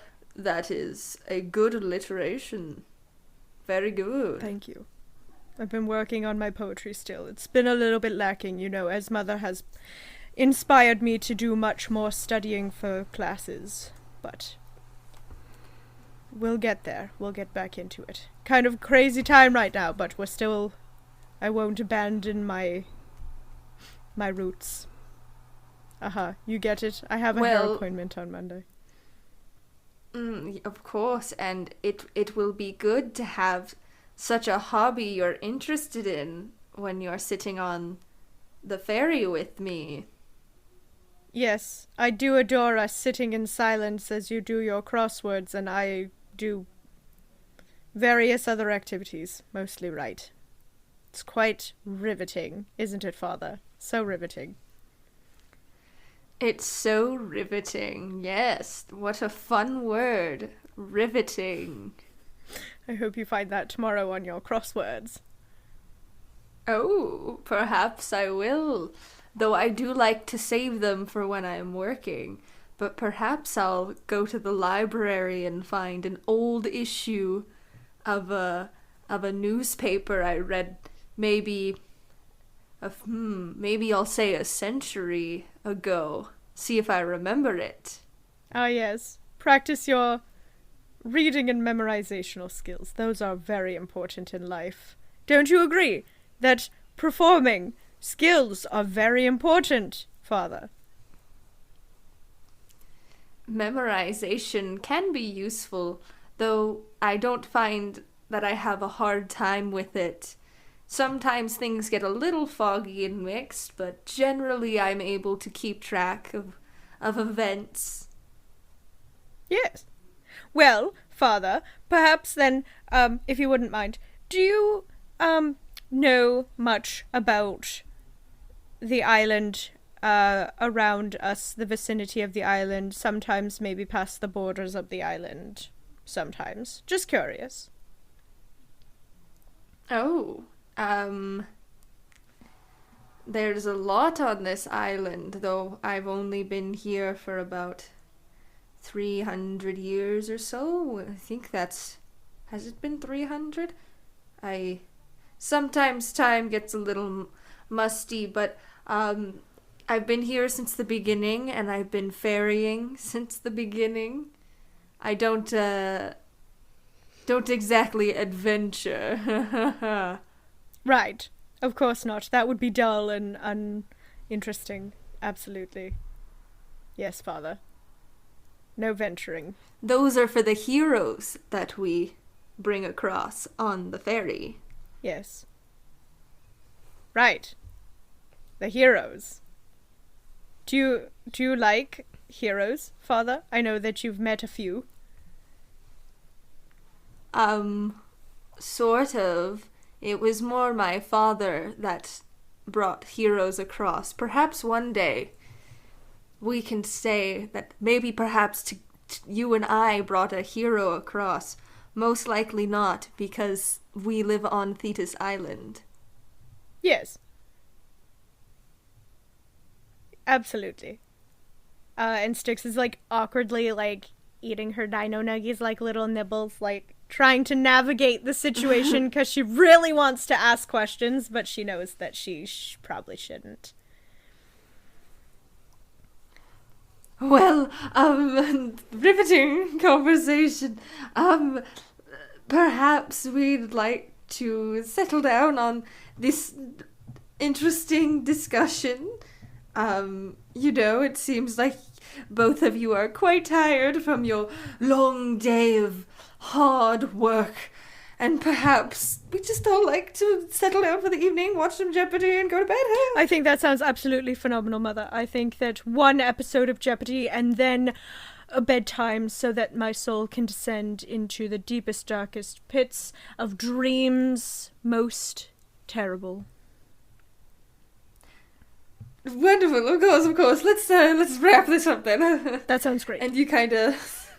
good alliteration. Very good. Thank you. I've been working on my poetry still. It's been a little bit lacking, as Mother has inspired me to do much more studying for classes. But we'll get there. We'll get back into it. Kind of crazy time right now, but I won't abandon my roots. You get it? I have a hair appointment on Monday. Of course, and it will be good to have such a hobby you're interested in when you're sitting on the ferry with me. Yes, I do adore us sitting in silence as you do your crosswords, and I do various other activities, mostly write. It's quite riveting, isn't it, Father? So riveting. It's so riveting, yes. What a fun word. Riveting. I hope you find that tomorrow on your crosswords. Oh, perhaps I will. Though I do like to save them for when I'm working. But perhaps I'll go to the library and find an old issue of a newspaper I read maybe I'll say a century ago. See if I remember it. Ah, yes. Practice your reading and memorizational skills. Those are very important in life. Don't you agree that performing skills are very important, Father? Memorization can be useful, though I don't find that I have a hard time with it. Sometimes things get a little foggy and mixed, but generally I'm able to keep track of events. Yes. Well, Father, perhaps then, if you wouldn't mind, do you, know much about the island, around us, the vicinity of the island, sometimes maybe past the borders of the island, sometimes? Just curious. Oh, there's a lot on this island, though I've only been here for about 300 years or so. I think has it been 300? Sometimes time gets a little musty, but, I've been here since the beginning, and I've been ferrying since the beginning. I don't exactly adventure. Right. Of course not. That would be dull and uninteresting. Absolutely. Yes, Father. No venturing. Those are for the heroes that we bring across on the ferry. Yes. Right. The heroes. Do you like heroes, Father? I know that you've met a few. Sort of. It was more my father that brought heroes across. Perhaps one day we can say that maybe perhaps you and I brought a hero across. Most likely not, because we live on Thetis Island. Yes. Absolutely. And Styx is, awkwardly, eating her dino nuggies like little nibbles, trying to navigate the situation because she really wants to ask questions, but she knows that she probably shouldn't. Well, riveting conversation. Perhaps we'd like to settle down on this interesting discussion. It seems like both of you are quite tired from your long day of hard work, and perhaps we just all like to settle down for the evening, watch some Jeopardy, and go to bed. I think that sounds absolutely phenomenal, Mother. I think that one episode of Jeopardy and then a bedtime so that my soul can descend into the deepest, darkest pits of dreams most terrible. Wonderful, of course. Let's wrap this up then. That sounds great. And you kind of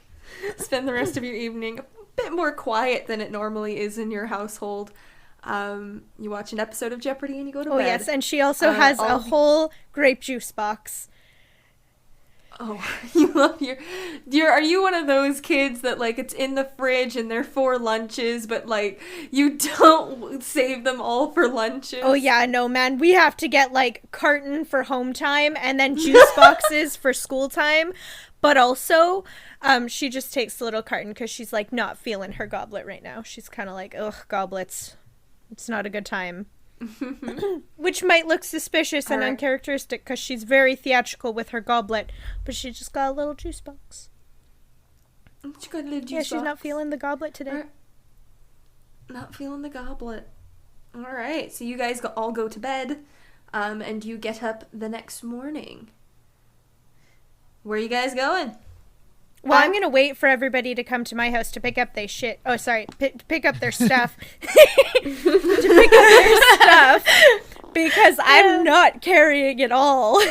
spend the rest of your evening a bit more quiet than it normally is in your household. You watch an episode of Jeopardy and you go to bed. Oh yes, and she also has a whole grape juice box. Oh, you love are you one of those kids that, like, it's in the fridge and they're for lunches, but, like, you don't save them all for lunches? Oh, yeah, no, man. We have to get, like, carton for home time and then juice boxes for school time. But also, she just takes a little carton because she's, like, not feeling her goblet right now. She's kind of like, ugh, goblets. It's not a good time. Which might look suspicious and uncharacteristic because she's very theatrical with her goblet, but she just got a little juice box. She got a little juice yeah, she's box. not feeling the goblet today. Not feeling the goblet. All right, so you guys all go to bed, and you get up the next morning. Where are you guys going? Well, I'm going to wait for everybody to come to my house to pick up their shit. Oh, sorry. Pick up their stuff. To pick up their stuff. Because I'm not carrying it all.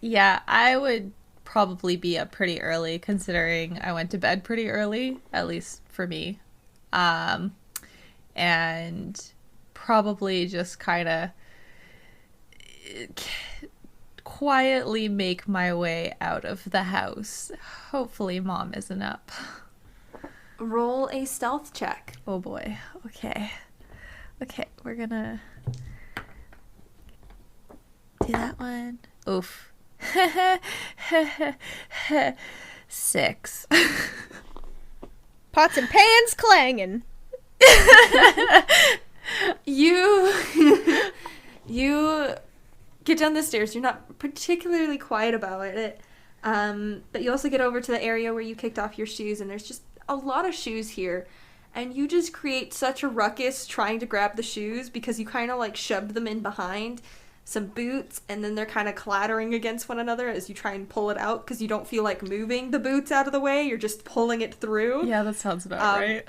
Yeah, I would probably be up pretty early considering I went to bed pretty early, at least for me. And probably just kind of quietly make my way out of the house. Hopefully Mom isn't up. Roll a stealth check. Oh boy. Okay, we're gonna do that one. Oof. 6. Pots and pans clanging. You get down the stairs. You're not particularly quiet about it. But you also get over to the area where you kicked off your shoes, and there's just a lot of shoes here. And you just create such a ruckus trying to grab the shoes because you kind of like shoved them in behind some boots, and then they're kind of clattering against one another as you try and pull it out because you don't feel like moving the boots out of the way. You're just pulling it through. Yeah, that sounds about right.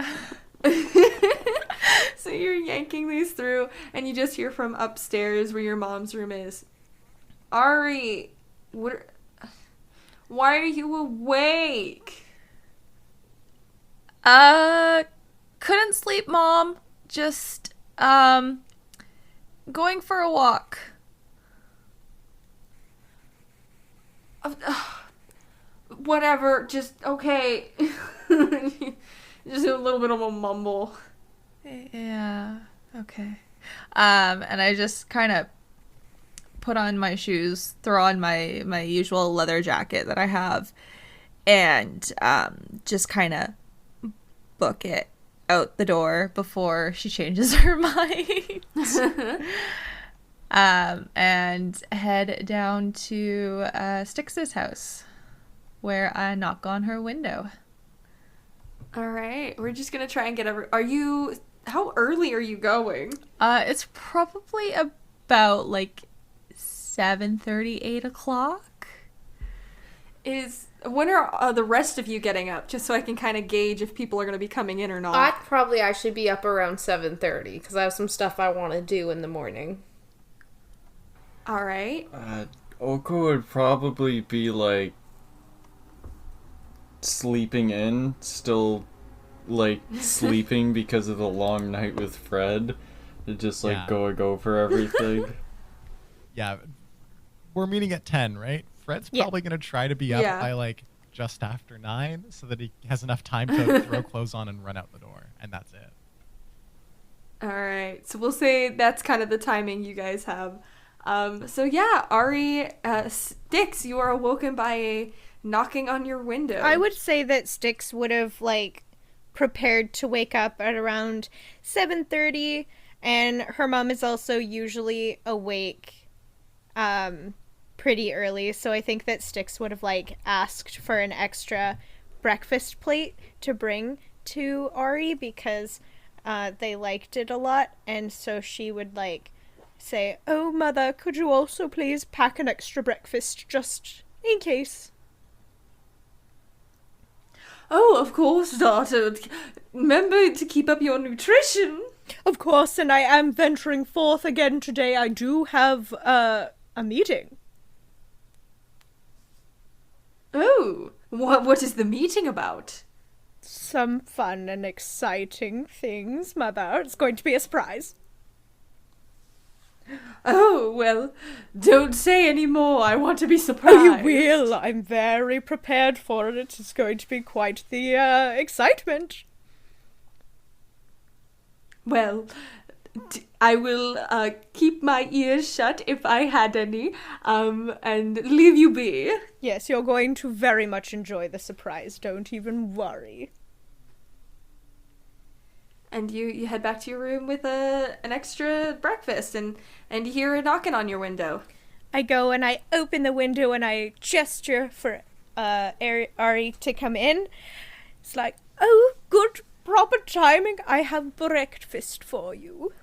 So you're yanking these through, and you just hear from upstairs where your mom's room is, Ari, why are you awake? Couldn't sleep, Mom. Just, going for a walk. Whatever, just, okay. Just a little bit of a mumble. Yeah, okay. And I just kind of put on my shoes, throw on my usual leather jacket that I have, and just kind of book it out the door before she changes her mind. And head down to Styx's house, where I knock on her window. All right, we're just gonna try and get how early are you going? It's probably about like 7:30, 8 o'clock. When are the rest of you getting up, just so I can kind of gauge if people are going to be coming in or not? I'd probably actually be up around 7:30 because I have some stuff I want to do in the morning. All right. Oko would probably be like sleeping in, still like sleeping because of the long night with Fred. To just like go for everything. Yeah. We're meeting at 10, right? Fred's probably going to try to be up by like just after 9 so that he has enough time to throw clothes on and run out the door. And that's it. All right. So we'll say that's kind of the timing you guys have. So yeah, Ari, Styx, you are awoken by a knocking on your window. I would say that Styx would have like prepared to wake up at around 7:30, and her mom is also usually awake pretty early, so I think that Styx would have like asked for an extra breakfast plate to bring to Ari because they liked it a lot, and so she would like say, "Oh mother, could you also please pack an extra breakfast just in case?" Oh, of course, daughter. Remember to keep up your nutrition. Of course, and I am venturing forth again today. I do have a meeting. Oh, what is the meeting about? Some fun and exciting things, mother. It's going to be a surprise. Oh, well, don't say any more. I want to be surprised. Oh, you will. I'm very prepared for it. It's going to be quite the excitement. Well, I will keep my ears shut if I had any, and leave you be. Yes, you're going to very much enjoy the surprise. Don't even worry. And you head back to your room with an extra breakfast, and you hear a knocking on your window. I go and I open the window and I gesture for Ari to come in. It's like, oh, good, proper timing. I have breakfast for you.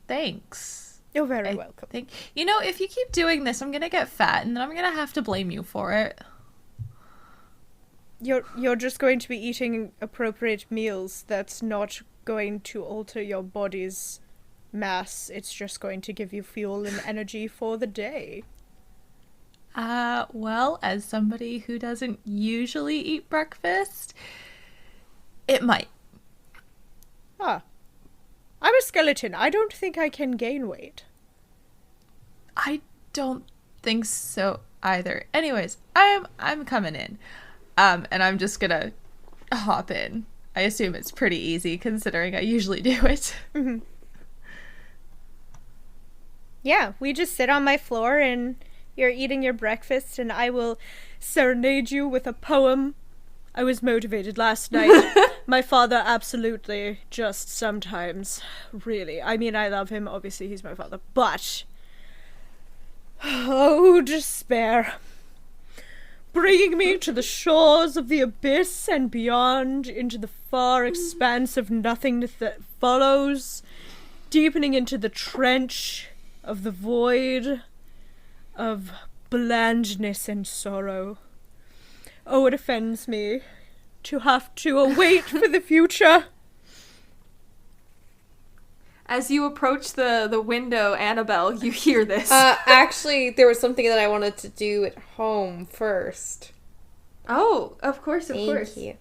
Thanks. You're very welcome. If you keep doing this, I'm gonna get fat, and then I'm gonna have to blame you for it. You're just going to be eating appropriate meals. That's not going to alter your body's mass. It's just going to give you fuel and energy for the day. Well, as somebody who doesn't usually eat breakfast, it might. I'm a skeleton. I don't think I can gain weight. I don't think so either. Anyways, I'm coming in. And I'm just gonna hop in. I assume it's pretty easy considering I usually do it. Mm-hmm. Yeah, we just sit on my floor and you're eating your breakfast and I will serenade you with a poem. I was motivated last night. My father absolutely just sometimes, really. I mean, I love him. Obviously, he's my father. But, oh, despair. Bringing me to the shores of the abyss and beyond, into the far expanse of nothingness that follows, deepening into the trench of the void of blandness and sorrow. Oh, it offends me to have to await for the future. As you approach the window, Annabelle, you hear this. Actually, there was something that I wanted to do at home first. Oh, of course. Thank you.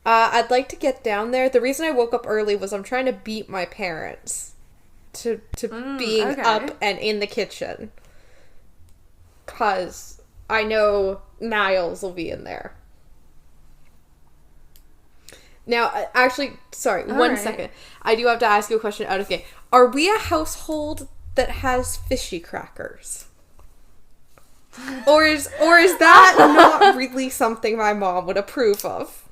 I'd like to get down there. The reason I woke up early was I'm trying to beat my parents to being up and in the kitchen. 'Cause I know Niles will be in there. Now, actually, sorry, one second. I do have to ask you a question out of game. Are we a household that has fishy crackers? Or is that not really something my mom would approve of?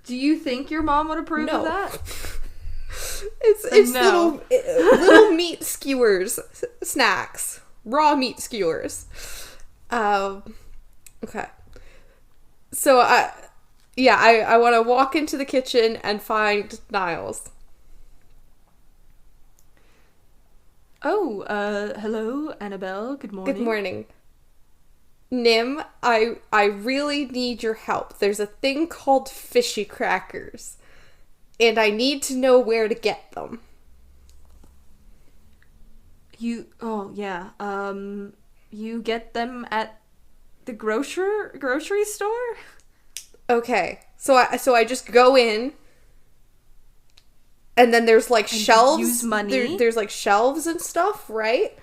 Do you think your mom would approve of that? It's No. little meat skewers, snacks, raw meat skewers. Okay. So I want to walk into the kitchen and find Niles. Oh, hello, Annabelle. Good morning. Good morning. Nim, I really need your help. There's a thing called fishy crackers, and I need to know where to get them. You get them at the grocery store? Okay, so I just go in, and then there's like shelves. Use money. There's like shelves and stuff, right?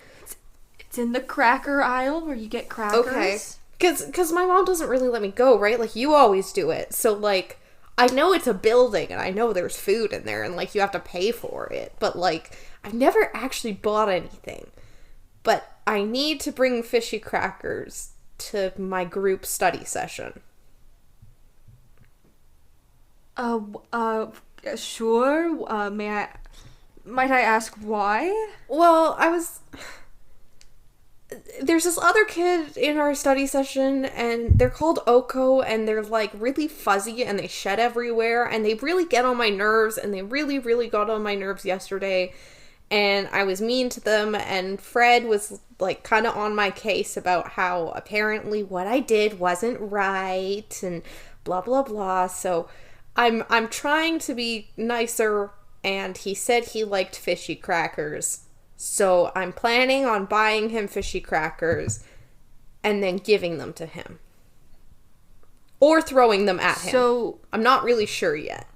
It's in the cracker aisle where you get crackers. Okay, because my mom doesn't really let me go, right? Like you always do it. So like I know it's a building, and I know there's food in there, and like you have to pay for it. But like I've never actually bought anything. But I need to bring fishy crackers to my group study session. Sure. Might I ask why? Well, there's this other kid in our study session, and they're called Oko, and they're like really fuzzy, and they shed everywhere, and they really get on my nerves, and they really, really got on my nerves yesterday, and I was mean to them, and Fred was like kind of on my case about how apparently what I did wasn't right, and blah, blah, blah, so I'm trying to be nicer, and he said he liked fishy crackers. So I'm planning on buying him fishy crackers and then giving them to him. Or throwing them at him. So I'm not really sure yet.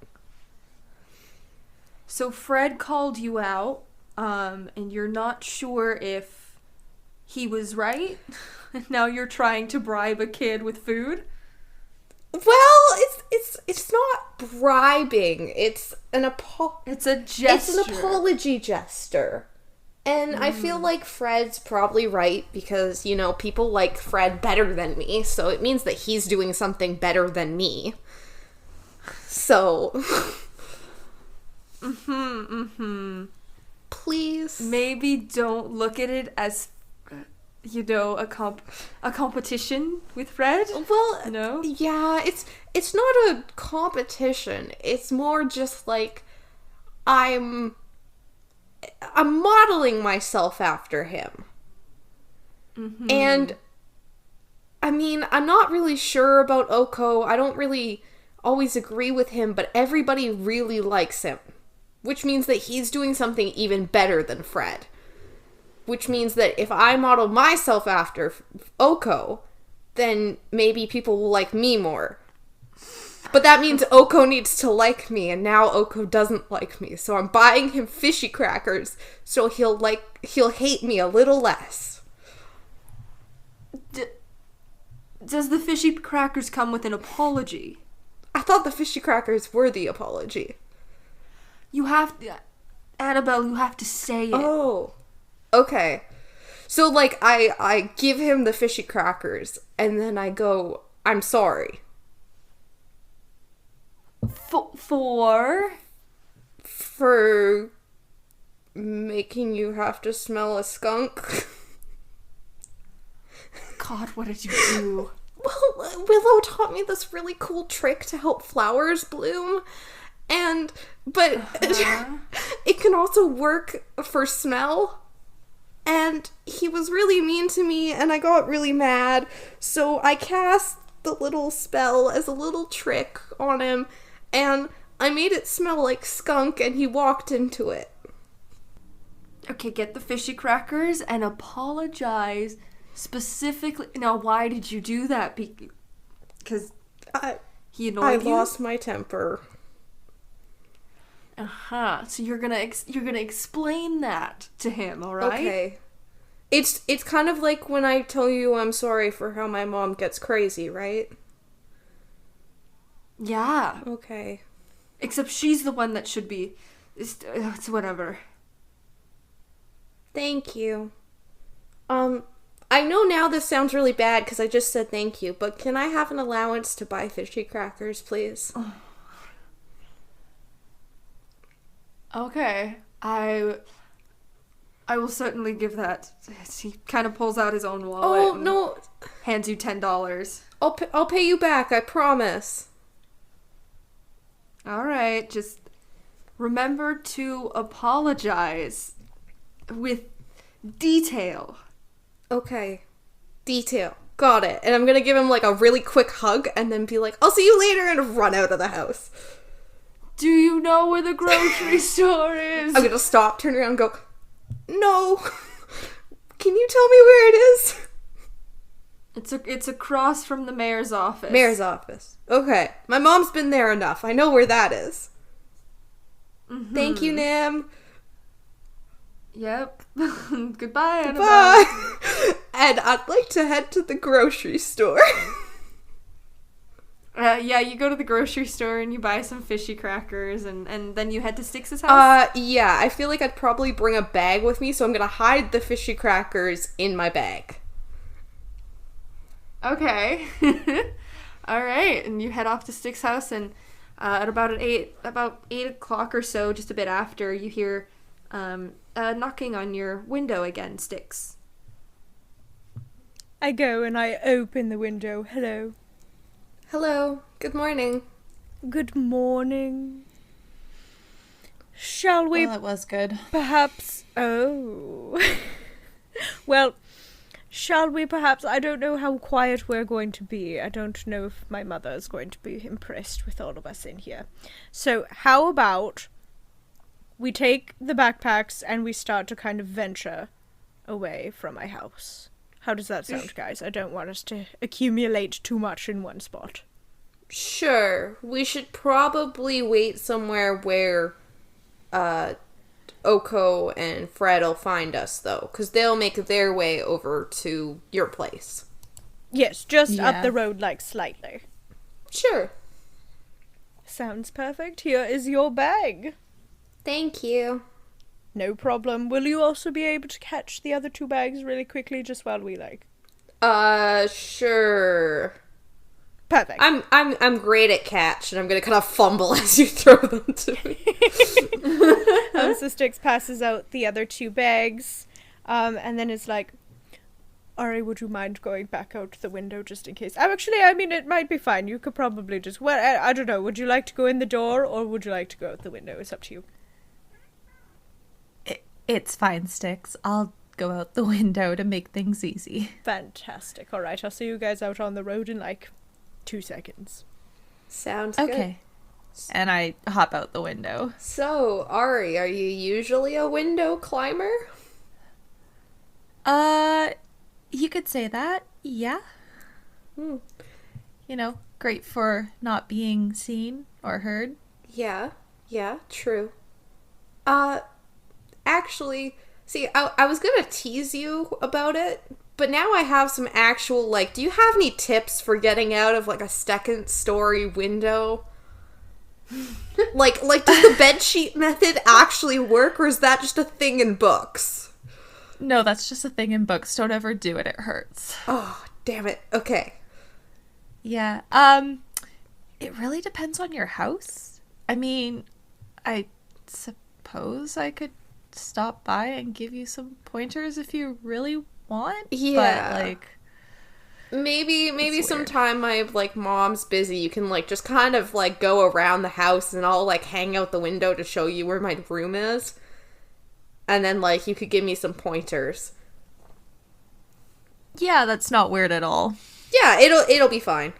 So Fred called you out, and you're not sure if he was right. And now you're trying to bribe a kid with food. Well, it's not bribing. It's It's a gesture. It's an apology gesture. And I feel like Fred's probably right because, you know, people like Fred better than me, so it means that he's doing something better than me. So... Please. Maybe don't look at it as, you know, a competition with Fred. Well, no? Yeah, it's not a competition. It's more just like I'm modeling myself after him. And I mean, I'm not really sure about Oko. I don't really always agree with him, but everybody really likes him. Which means that he's doing something even better than Fred. Which means that if I model myself after Oko, then maybe people will like me more. But that means Oko needs to like me, and now Oko doesn't like me. So I'm buying him fishy crackers so he'll hate me a little less. Does the fishy crackers come with an apology? I thought the fishy crackers were the apology. You have to... Annabelle, you have to say it. Oh. Okay. So, like, I give him the fishy crackers, and then I go, I'm sorry. For making you have to smell a skunk. God, what did you do? Well, Willow taught me this really cool trick to help flowers bloom. But it can also work for smell. And he was really mean to me, and I got really mad. So I cast the little spell as a little trick on him, and I made it smell like skunk, and he walked into it. Okay, get the fishy crackers and apologize specifically. Now, why did you do that? Because he annoyed you? I lost my temper. So you're gonna explain that to him, all right? Okay. It's kind of like when I tell you I'm sorry for how my mom gets crazy, right? Yeah. Okay. Except she's the one that should be. It's whatever. Thank you. I know now this sounds really bad because I just said thank you, but can I have an allowance to buy fishy crackers, please? Okay, I will certainly give that. He kind of pulls out his own wallet. Oh, no. Hands you $10. I'll pay you back, I promise. All right, just remember to apologize with detail. Okay. Detail. Got it. And I'm gonna give him like a really quick hug and then be like, I'll see you later, and run out of the house. Do you know where the grocery store is? I'm gonna stop, turn around, and go, no. Can you tell me where it is? It's across from the mayor's office. Mayor's office. Okay. My mom's been there enough. I know where that is. Mm-hmm. Thank you, Nim. Yep. Goodbye, Annabelle. Bye. And I'd like to head to the grocery store. Yeah, you go to the grocery store and you buy some fishy crackers and then you head to Styx's house? Yeah, I feel like I'd probably bring a bag with me, so I'm gonna hide the fishy crackers in my bag. Okay. Alright, and you head off to Styx's house, and at about 8 o'clock or so, just a bit after, you hear knocking on your window again, Styx. I go and I open the window. Hello. Hello. Good morning. Good morning. Shall we... Well, it was good. Perhaps... Oh. Well, shall we perhaps... I don't know how quiet we're going to be. I don't know if my mother is going to be impressed with all of us in here. So, how about we take the backpacks and we start to kind of venture away from my house? How does that sound, guys? I don't want us to accumulate too much in one spot. Sure. We should probably wait somewhere where Oko and Fred'll find us, though, because they'll make their way over to your place. Yes, just up the road, like, slightly. Sure. Sounds perfect. Here is your bag. Thank you. No problem. Will you also be able to catch the other 2 bags really quickly, just while we, like... Sure. Perfect. I'm great at catch, and I'm gonna kind of fumble as you throw them to me. So Styx passes out the other 2 bags, and then it's like, Ari, would you mind going back out the window just in case? Actually, I mean, it might be fine. You could probably just... Well, I don't know. Would you like to go in the door, or would you like to go out the window? It's up to you. It's fine, Styx. I'll go out the window to make things easy. Fantastic. All right, I'll see you guys out on the road in, 2 seconds. Sounds good. Okay. And I hop out the window. So, Ari, are you usually a window climber? You could say that, yeah. You know, great for not being seen or heard. Yeah, true. Actually, see, I was gonna tease you about it, but now I have some actual, do you have any tips for getting out of, a second-story window? Does the bedsheet method actually work, or is that just a thing in books? No, that's just a thing in books. Don't ever do it. It hurts. Oh, damn it. Okay. Yeah. It really depends on your house. I mean, I suppose I could stop by and give you some pointers if you really want. Yeah. But, maybe sometime my, mom's busy, you can, just kind of, go around the house and I'll, hang out the window to show you where my room is. And then, you could give me some pointers. yeah, that's not weird at all. Yeah, it'll be fine.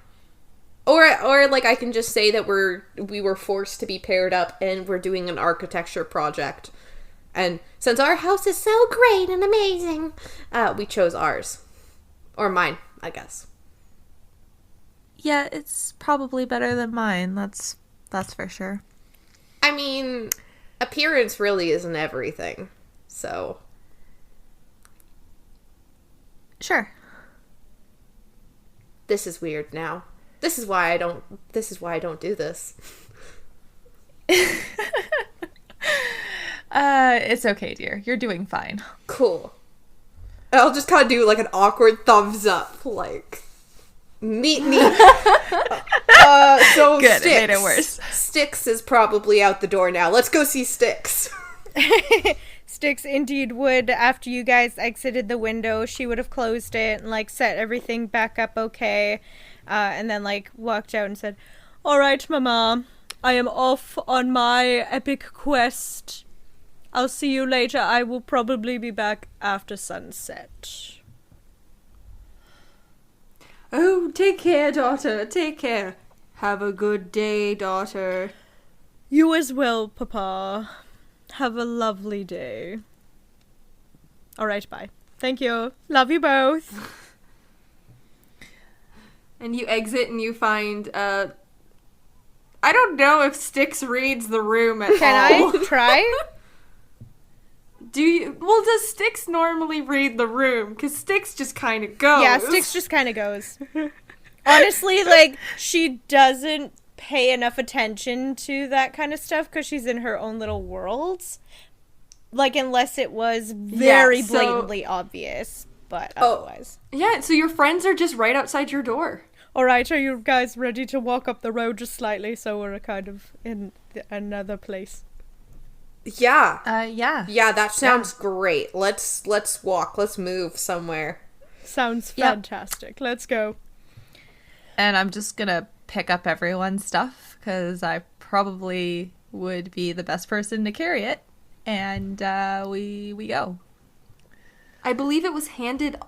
Or I can just say that we were forced to be paired up and we're doing an architecture project. And since our house is so great and amazing, we chose ours. Or mine, I guess. Yeah, it's probably better than mine. That's for sure. I mean, appearance really isn't everything. So, Sure. this is weird now. This is why I don't do this. It's okay, dear. You're doing fine. Cool. I'll just kind of do an awkward thumbs up, neat. So Good, Styx. it made it worse. Styx is probably out the door now. Let's go see Styx. Styx indeed would, after you guys exited the window, she would have closed it and, set everything back up okay, and then, walked out and said, "All right, Mama, I am off on my epic quest. I'll see you later. I will probably be back after sunset." Oh, take care, daughter. Take care. Have a good day, daughter. You as well, Papa. Have a lovely day. All right, bye. Thank you. Love you both. And you exit and you find, I don't know if Styx reads the room at all. Can I try? Well, does Styx normally read the room? Because Styx just kind of goes. Yeah, Styx just kind of goes. Honestly, she doesn't pay enough attention to that kind of stuff because she's in her own little worlds. Unless it was very blatantly obvious, but otherwise. Yeah, so your friends are just right outside your door. Alright, are you guys ready to walk up the road just slightly so we're kind of in another place? Yeah. Yeah. Yeah, that sounds great. Let's walk. Let's move somewhere. Sounds fantastic. Let's go. And I'm just gonna pick up everyone's stuff, because I probably would be the best person to carry it. And we go. I believe it was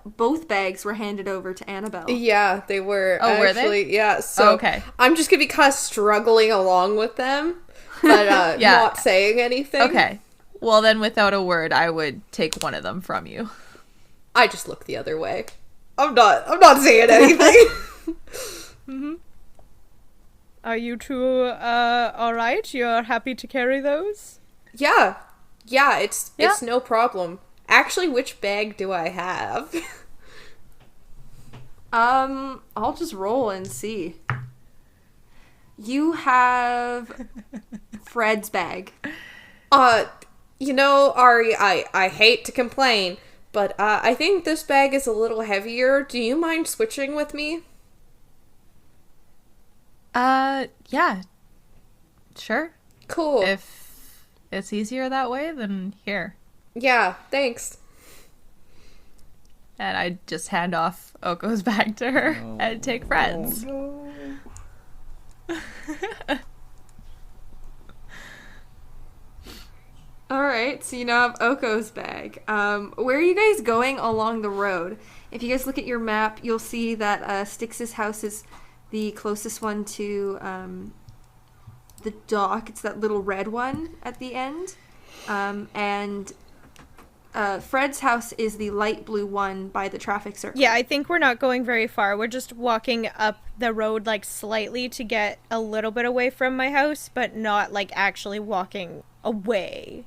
both bags were handed over to Annabelle. Yeah, they were. Oh, actually, were they? Yeah, so okay. I'm just gonna be kind of struggling along with them, but not saying anything. Okay. Well, then without a word, I would take one of them from you. I just look the other way. I'm not saying anything. Mm-hmm. Are you two alright? You're happy to carry those? Yeah, it's no problem. Actually, which bag do I have? I'll just roll and see. You have Fred's bag. Ari, I hate to complain, but I think this bag is a little heavier. Do you mind switching with me? Yeah. Sure. Cool. If it's easier that way, then here. Yeah, thanks. And I just hand off Oko's bag to her and take Fred's. Alright, so you now have Oko's bag. Where are you guys going along the road? If you guys look at your map, you'll see that Styx's house is the closest one to the dock. It's that little red one at the end. And Fred's house is the light blue one by the traffic circle. Yeah, I think we're not going very far. We're just walking up the road, like, slightly to get a little bit away from my house, but not, like, actually walking away.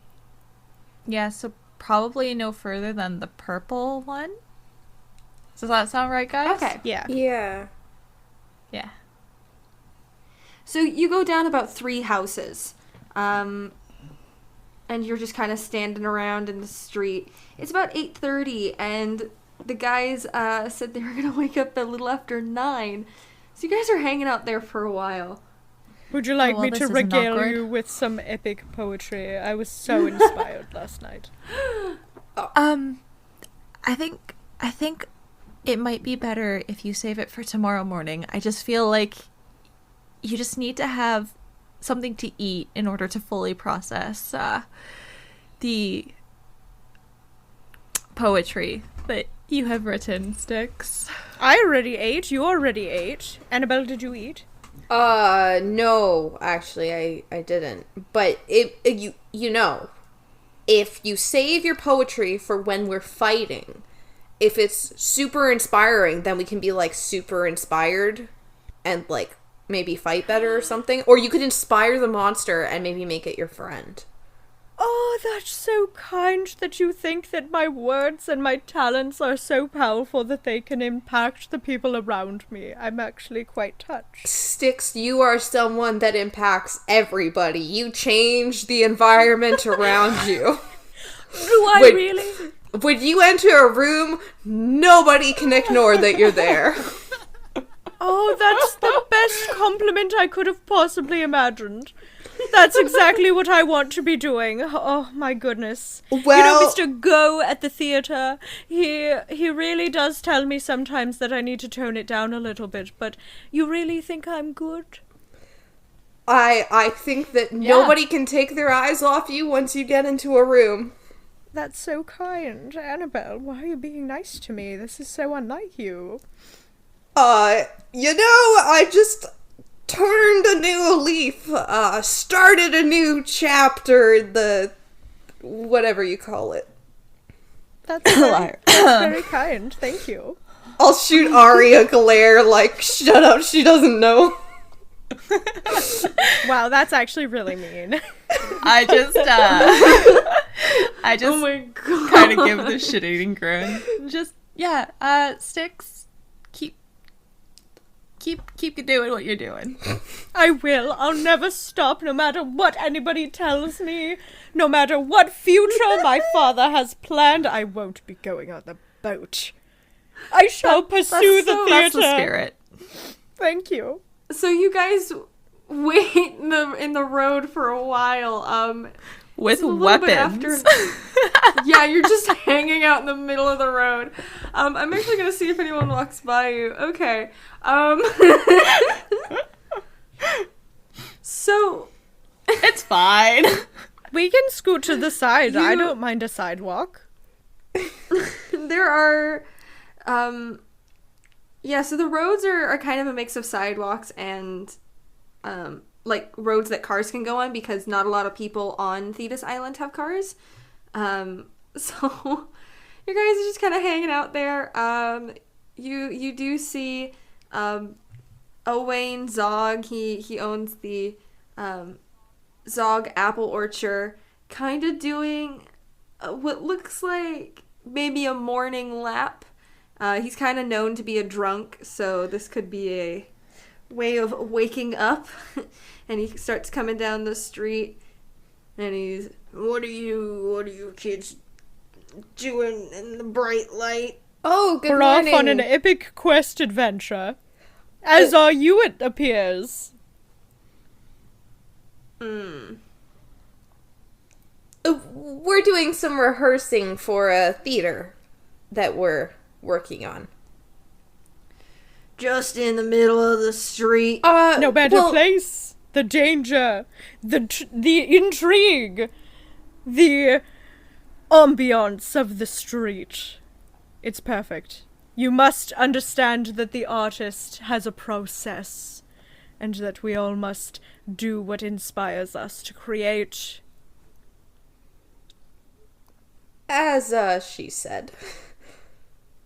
Yeah, so probably no further than the purple one. Does that sound right, guys? Okay. Yeah. Yeah. Yeah. So you go down about 3 houses. And you're just kind of standing around in the street. It's about 8:30, and the guys said they were going to wake up a little after 9. So you guys are hanging out there for a while. Would you like me this to isn't regale awkward. you with some epic poetry? I was so inspired last night. I think it might be better if you save it for tomorrow morning. I just feel like you just need to have something to eat in order to fully process the poetry that you have written, Styx. I already ate. You already ate. Annabelle, did you eat? No, actually, I didn't. But you know, if you save your poetry for when we're fighting, if it's super inspiring, then we can be, like, super inspired and, like, maybe fight better or something. Or you could inspire the monster and maybe make it your friend. Oh, that's so kind that you think that my words and my talents are so powerful that they can impact the people around me. I'm actually quite touched. Styx, you are someone that impacts everybody. You change the environment around you. Do I really? When you enter a room, nobody can ignore that you're there. Oh, that's the best compliment I could have possibly imagined. That's exactly what I want to be doing. Oh, my goodness. Well, Mr. Go at the theatre, he really does tell me sometimes that I need to tone it down a little bit, but you really think I'm good? I think that nobody can take their eyes off you once you get into a room. That's so kind. Annabelle, why are you being nice to me? This is so unlike you. I just turned a new leaf, started a new chapter, whatever you call it. That's very kind. Thank you. I'll shoot Ari a glare like, shut up, she doesn't know. Wow, that's actually really mean. I just Oh my god. kind of give the shit-eating grin. Just, Styx, keep doing what you're doing. I will. I'll never stop, no matter what anybody tells me. No matter what future my father has planned, I won't be going on the boat. I shall pursue the theater. That's the spirit. Thank you. So you guys wait in the road for a while. With it's a little bit weapons. Yeah, you're just hanging out in the middle of the road. I'm actually gonna see if anyone walks by you. Okay. So It's fine. We can scoot to the side. I don't mind a sidewalk. there are, so the roads are kind of a mix of sidewalks and, like, roads that cars can go on because not a lot of people on Thetis Island have cars. So you guys are just kind of hanging out there. You do see, Owain Zog. He owns the, Zog Apple Orchard, kind of doing what looks like maybe a morning lap. He's kind of known to be a drunk, so this could be a way of waking up. And he starts coming down the street, and he's, what are you kids doing in the bright light? Oh, good We're morning. off on an epic quest adventure. As are you, it appears. We're doing some rehearsing for a theater that we're working on. Just in the middle of the street. No better place. The danger, the intrigue, the ambiance of the street. It's perfect. You must understand that the artist has a process, and that we all must do what inspires us to create. As, she said.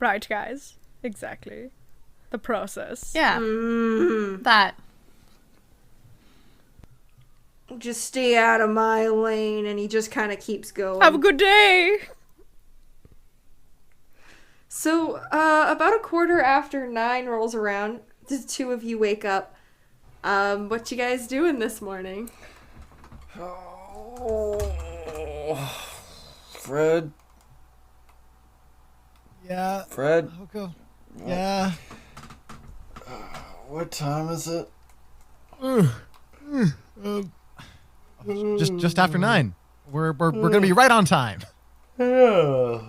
Right, guys? Exactly. The process. Yeah. That. Just stay out of my lane, and he just kind of keeps going. Have a good day! So, about 9:15 rolls around. The two of you wake up. What you guys doing this morning? Fred? Yeah. Fred? Okay. Yeah. What time is it? Just after 9. We're gonna be right on time. Yeah.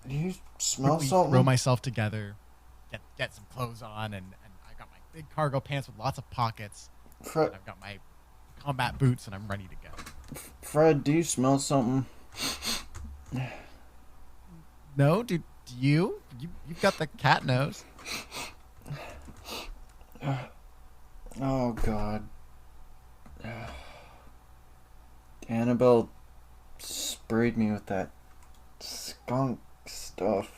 Do you smell Quickly something? throw myself together, get some clothes on, and I got my big cargo pants with lots of pockets. Fred, And I've got my combat boots, and I'm ready to go. Fred, do you smell something? No, do you? You've got the cat nose. Oh, God. Annabelle sprayed me with that skunk stuff.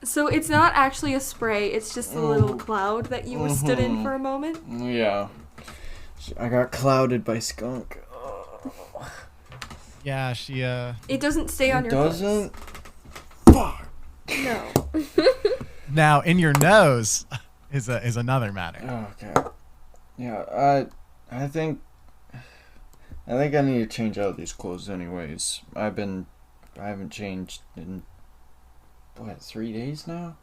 So it's not actually a spray, it's just a little cloud that you stood in for a moment. Yeah. I got clouded by skunk. Yeah, she It doesn't stay on It your doesn't? Fuck. face. No. Now in your nose is another matter. Okay. Yeah, I think I need to change out these clothes anyways. I haven't changed in 3 days now?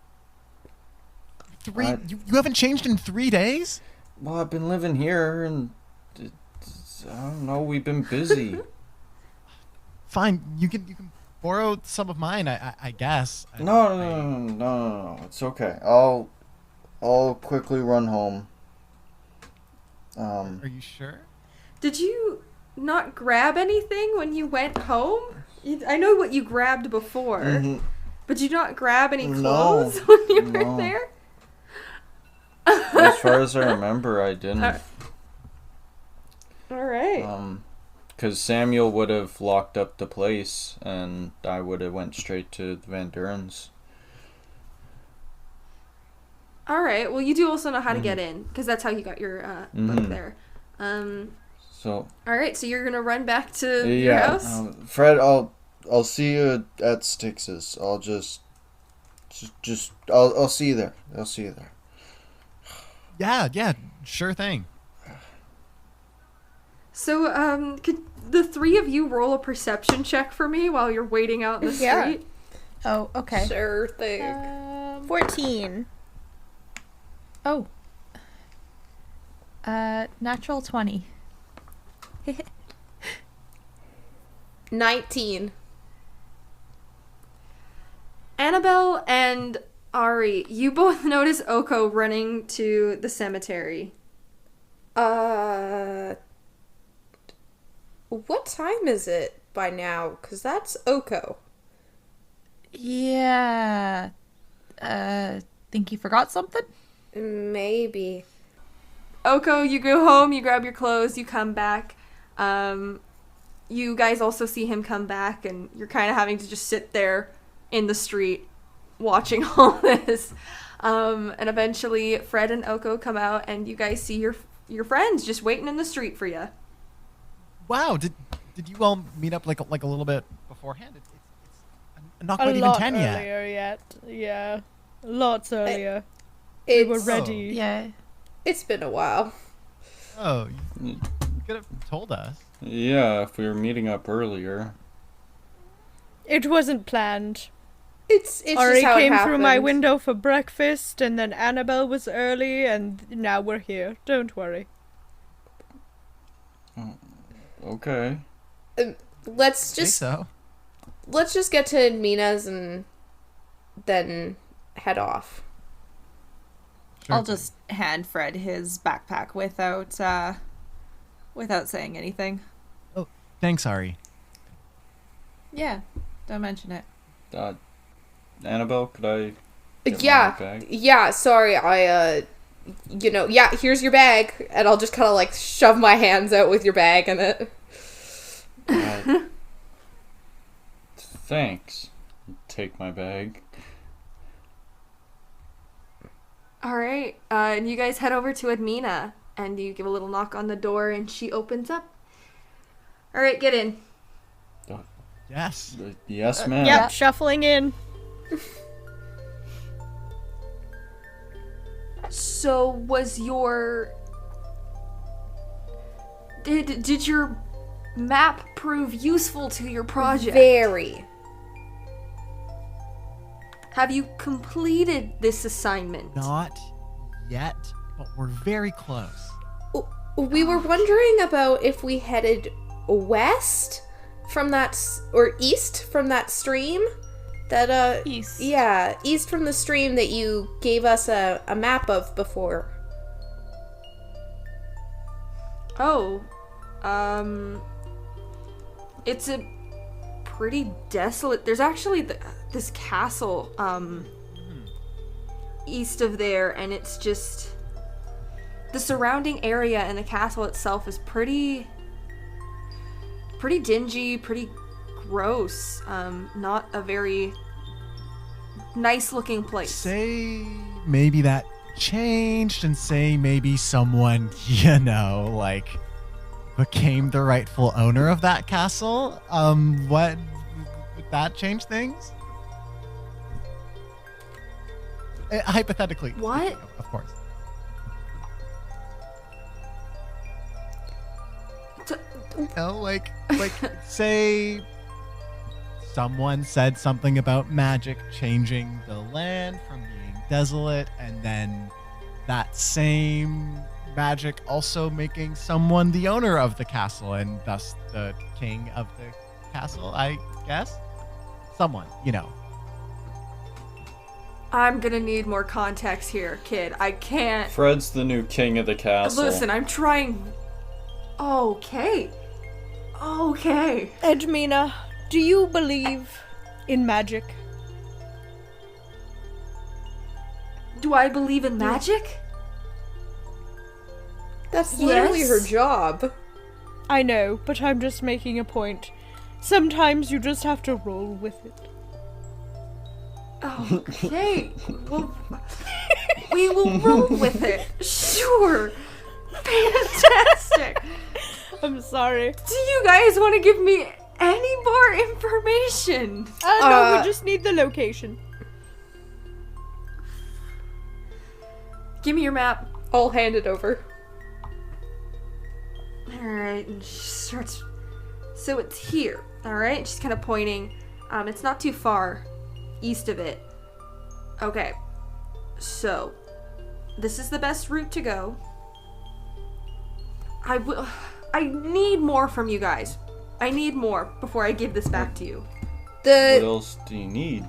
You haven't changed in 3 days? Well, I've been living here and I don't know, we've been busy. Fine, you can borrow some of mine, I guess. No, it's okay. I'll quickly run home. Are you sure? Did you not grab anything when you went home? I know what you grabbed before, but did you not grab any clothes when you were there? As far as I remember, I didn't. All right. Because Samuel would have locked up the place, and I would have went straight to the Van Duren's. All right. Well, you do also know how to get in, because that's how you got your book there. So. All right. So you're gonna run back to your house. Fred, I'll see you at Styx's. I'll I'll see you there. I'll see you there. Yeah, sure thing. So, could the three of you roll a perception check for me while you're waiting out in the street? Oh, okay. Sure thing. 14. Oh. Natural 20. 19. Annabelle and Ari, you both notice Oko running to the cemetery. What time is it by now? 'Cause that's Oko. Yeah. Think you forgot something? Maybe. Oko, you go home, you grab your clothes, you come back. You guys also see him come back, and you're kind of having to just sit there in the street watching all this. And eventually Fred and Oko come out, and you guys see your your friends just waiting in the street for you. Wow, did you all meet up like a little bit beforehand? It's not A quite even lot 10 yet. earlier yet. Yeah. Lots earlier. We It's were ready. Yeah. It's been a while. Oh, you could have told us. Yeah, if we were meeting up earlier. It wasn't planned. It's Ari just how came it through my happened. window for breakfast, and then Annabelle was early, and now we're here. Don't worry. Okay. Let's Say just so. let's just get to Mina's and then head off. Sure I'll thing. just hand Fred his backpack without saying anything. Oh, thanks, Ari. Yeah, don't mention it. Annabelle, could I get my Yeah, bag? yeah. Sorry, yeah. Here's your bag, and I'll just kind of like shove my hands out with your bag in it. Thanks. Take my bag. All right, and you guys head over to Edmina, and you give a little knock on the door, and she opens up. All right, get in. Yes. Yes, ma'am. Yep, shuffling in. So was your did your map prove useful to your project? Very. Have you completed this assignment? Not yet, but we're very close. We were wondering about if we headed west from that or east from that stream. That East. Yeah, east from the stream that you gave us a map of before. Oh, it's a pretty desolate. There's actually this castle east of there, and it's just the surrounding area, and the castle itself is pretty dingy, pretty gross. Not a very nice looking place. Say maybe that changed, and say maybe someone, like, became the rightful owner of that castle. What would that change things? Hypothetically. What? speaking, of course. Like say someone said something about magic changing the land from being desolate, and then that same magic also making someone the owner of the castle and thus the king of the castle, I guess. Someone. I'm gonna need more context here, kid. I can't. Fred's the new king of the castle. Listen, I'm trying. Okay. Edmina, do you believe in magic? Do I believe in magic? That's literally Yes. her job. I know, but I'm just making a point. Sometimes you just have to roll with it. Okay. Well, we will roll with it. Sure. Fantastic. I'm sorry. Do you guys want to give me any more information? No, we just need the location. Give me your map. I'll hand it over. Alright, and she starts. So it's here, alright? She's kind of pointing. It's not too far east of it. Okay. So, this is the best route to go. I need more from you guys. I need more before I give this back to you. What else do you need?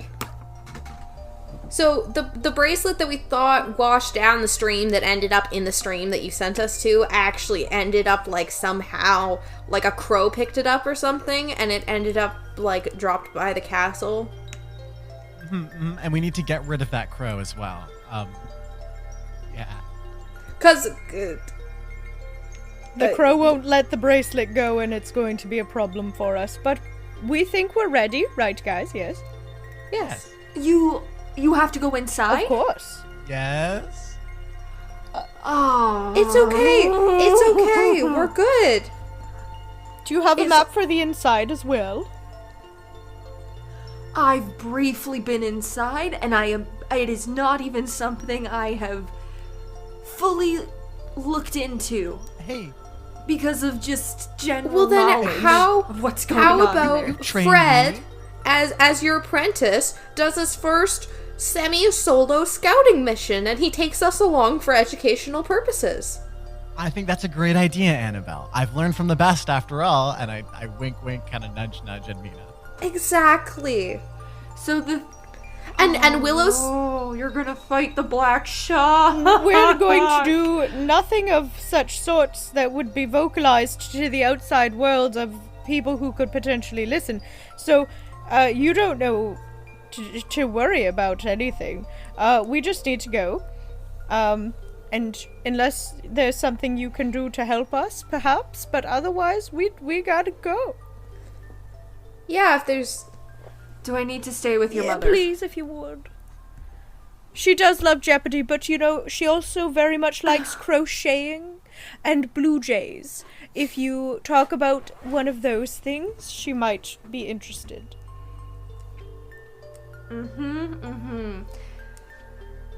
So the bracelet that we thought washed down the stream that ended up in the stream that you sent us to actually ended up like somehow like a crow picked it up or something, and it ended up like dropped by the castle. And we need to get rid of that crow as well. Yeah. 'Cause The crow won't let the bracelet go, and it's going to be a problem for us. But we think we're ready, right, guys? Yes. yes. You have to go inside? Of course. Yes. Oh. It's okay. It's okay. We're good. Do you have a map for the inside as well? I've briefly been inside, and it is not even something I have fully looked into. Hey, Because of just general Well, then knowledge of what's going on how about there. Fred, me. as your apprentice, does his first semi-solo scouting mission, and he takes us along for educational purposes? I think that's a great idea, Annabelle. I've learned from the best after all, and I wink, wink, kind of nudge, nudge, and Mina. Exactly. So the... And Willow's... Oh, you're gonna fight the Black Shaw. We're going to do nothing of such sorts that would be vocalized to the outside world of people who could potentially listen. So, you don't know to worry about anything. We just need to go. And unless there's something you can do to help us, perhaps, but otherwise, we gotta go. Yeah, if there's... Do I need to stay with your mother? Please, if you would. She does love Jeopardy, but she also very much likes crocheting and blue jays. If you talk about one of those things, she might be interested.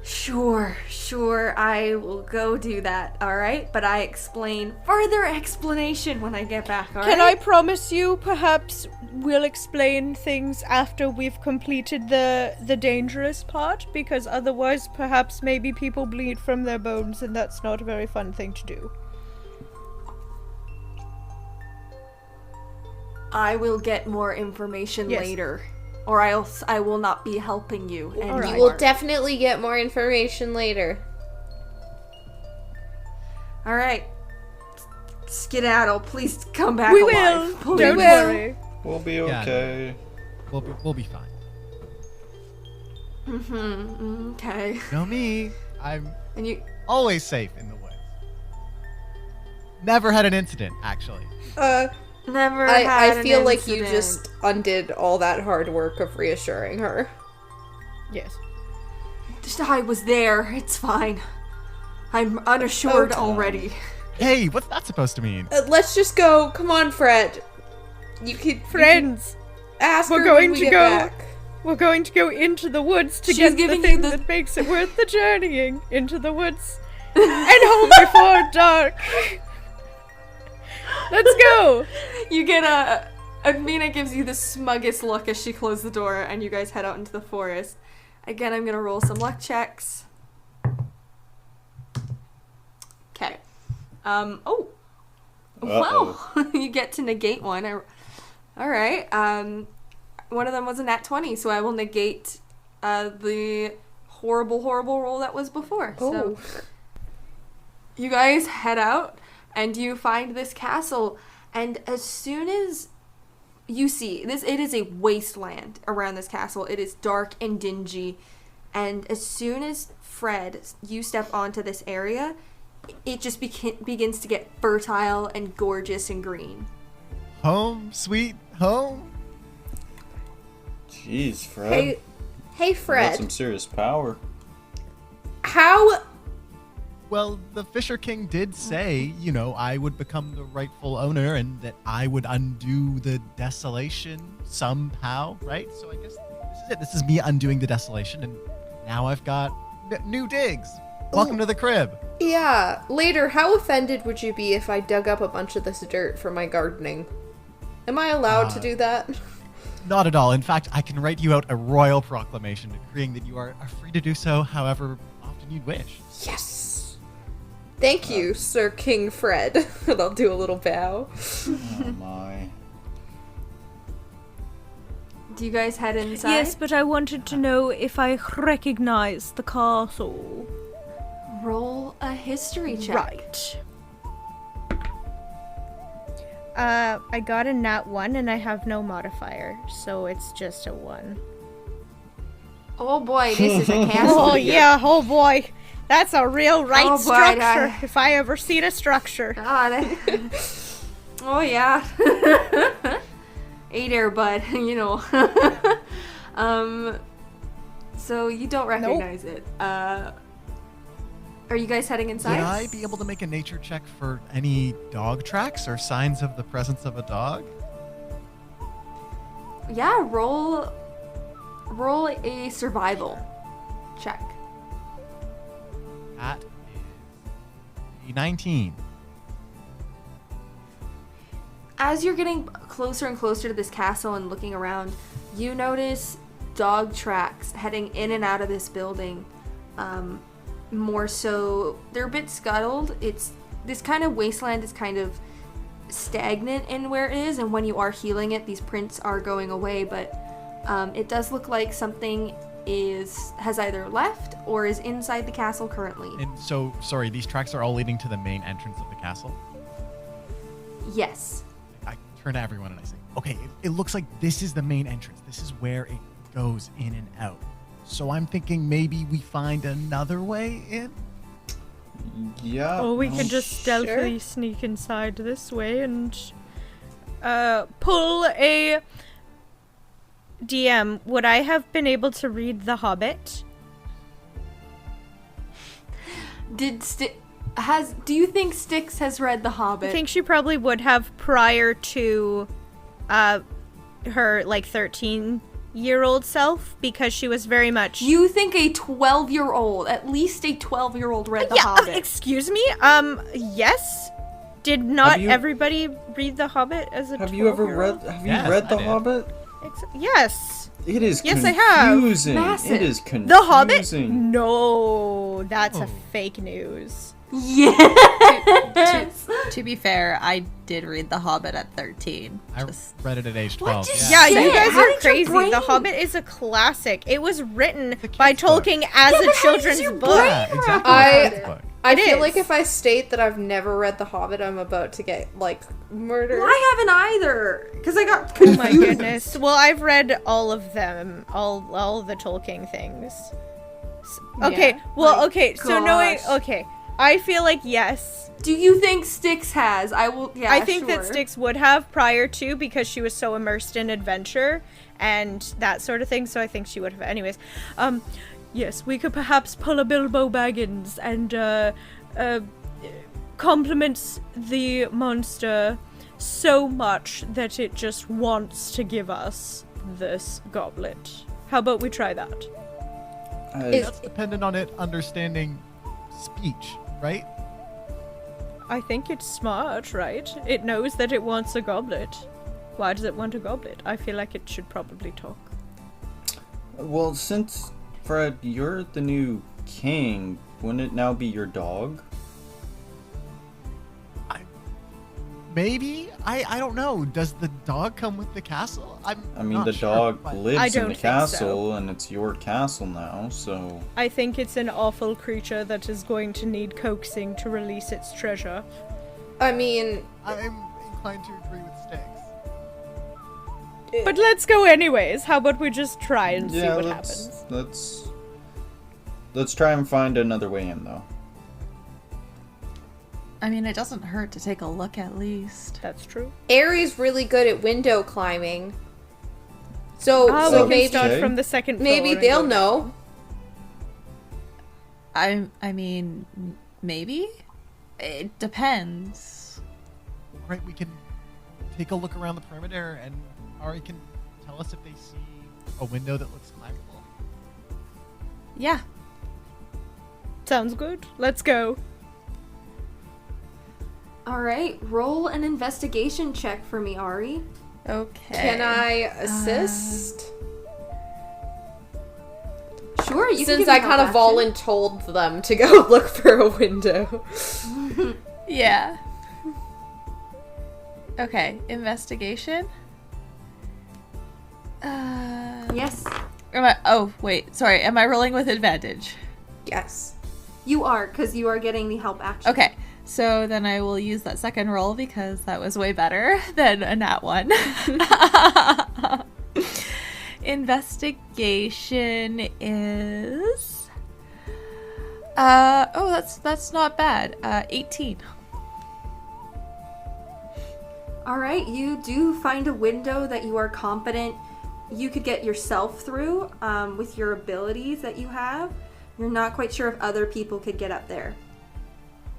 Sure, I will go do that, alright? But I explain further explanation when I get back, alright? Can I promise you, perhaps we'll explain things after we've completed the dangerous part? Because otherwise, perhaps maybe people bleed from their bones, and that's not a very fun thing to do. I will get more information Yes. later. Or else I will not be helping you anymore. You will definitely get more information later. Alright. Skedaddle, please come back We alive. will! Please. Don't worry. We'll be Yeah. okay. We'll be fine. Okay. Know me. I'm And you... always safe in the woods. Never had an incident, actually. Never had I an feel like you incident. just undid all that hard work of reassuring her. Yes. Just I was there. It's fine. I'm unassured Okay. already. Hey, what's that supposed to mean? Let's just go. Come on, Fred. You can Friends, ask we're her going when we to get go. back. We're going to go into the woods to She's get the giving thing you the- that makes it worth the journeying into the woods and home before dark. Let's go. You get Mina gives you the smuggest look as she closed the door, and you guys head out into the forest. Again, I'm gonna roll some luck checks. Okay. Oh. Wow. You get to negate one. Alright. One of them was a nat 20, so I will negate the horrible roll that was before. So you guys head out, and you find this castle, and as soon as you see this, it is a wasteland around this castle. It is dark and dingy, and as soon as Fred, you step onto this area, it just begins to get fertile and gorgeous and green. Home, sweet home. Jeez, Fred. Hey, You got Fred. some serious power. How? Well, the Fisher King did say, I would become the rightful owner and that I would undo the desolation somehow, right? So I guess this is it. This is me undoing the desolation, and now I've got new digs. Welcome to the crib. Yeah. Later, how offended would you be if I dug up a bunch of this dirt for my gardening? Am I allowed to do that? Not at all. In fact, I can write you out a royal proclamation decreeing that you are free to do so however often you'd wish. Yes. Thank you, Sir King Fred. And I'll do a little bow. Oh my. Do you guys head inside? Yes, but I wanted to know if I recognize the castle. Roll a history check. Right. I got a nat 1 and I have no modifier, so it's just a 1. Oh boy, this is a castle. Oh yeah, oh boy. That's a real right Oh, boy, structure, if I ever seen a structure. Oh yeah. Hey there, bud. So you don't recognize it. Are you guys heading inside? Would I be able to make a nature check for any dog tracks or signs of the presence of a dog? Yeah, roll a survival check. That is a 19. As you're getting closer and closer to this castle and looking around, you notice dog tracks heading in and out of this building. More so, they're a bit scuttled. It's this kind of wasteland is kind of stagnant in where it is, and when you are healing it, these prints are going away, but it does look like something has either left or is inside the castle currently. And so, sorry, these tracks are all leading to the main entrance of the castle? Yes. I turn to everyone and I say, okay, it looks like this is the main entrance. This is where it goes in and out. So I'm thinking maybe we find another way in? Yeah. Or we could just stealthily Sure. sneak inside this way and pull a... DM, would I have been able to read The Hobbit? Do you think Styx has read The Hobbit? I think she probably would have prior to her, 13-year-old self, because she was very much... You think a 12-year-old, at least a 12-year-old read The yeah, Hobbit? excuse me? Yes? Did not everybody read The Hobbit as a 12-year-old? Have you ever read? Have you Yes, read I The did. Hobbit? Yes. It is Yes, I have. confusing. Massive. It is confusing. The Hobbit? No, that's a Oh. fake news. Yes! To be fair, I did read The Hobbit at 13. I Just- read it at age What 12. did Yeah, Shit, you guys how are did your crazy. brain- The Hobbit is a classic. It was written It's a by kid's book. Tolkien as a but how children's does your book. brain Yeah, exactly. I- I It feel is. like if I state that I've never read The Hobbit, I'm about to get, murdered. Well, I haven't either, because I got Oh confused. my goodness. Well, I've read all of them, all the Tolkien things. Okay, Yeah. well, okay, so knowing, gosh. okay, I feel like yes. Do you think Styx has? I think that sure. Styx would have prior to, because she was so immersed in adventure and that sort of thing, so I think she would have. Anyways, yes, we could perhaps pull a Bilbo Baggins and compliments the monster so much that it just wants to give us this goblet. How about we try that? That's dependent on it understanding speech, right? I think it's smart, right? It knows that it wants a goblet. Why does it want a goblet? I feel like it should probably talk. Well, since Fred, you're the new king, wouldn't it now be your dog? Maybe? I don't know. Does the dog come with the castle? I mean, not the sure, dog but- I lives in don't the think castle, and it's your castle now, so... I think it's an awful creature that is going to need coaxing to release its treasure. I mean, I'm inclined to agree with Styx. But let's go anyways. How about we just try and see Yeah, what let's, happens? let's try and find another way in, though. I mean, it doesn't hurt to take a look at least. That's true. Aries really good at window climbing. So, Ah, so we maybe can start Okay. from the second floor. maybe and they'll go know. I mean, maybe? It depends. Right, we can take a look around the perimeter and Ari can tell us if they see a window that looks climbable. Yeah. down. Sounds good. Let's go. All right, roll an investigation check for me, Ari. Okay. Can I assist? Sure, you can Since give I me kind of help action. voluntold them to go look for a window. Yeah. Okay, investigation. Yes, Am I rolling with advantage? Yes. you are, because you are getting the help action. Okay, so then I will use that second roll because that was way better than a nat one. Investigation is that's not bad. 18. All right, you do find a window that you are confident you could get yourself through with your abilities that you have. You're not quite sure if other people could get up there.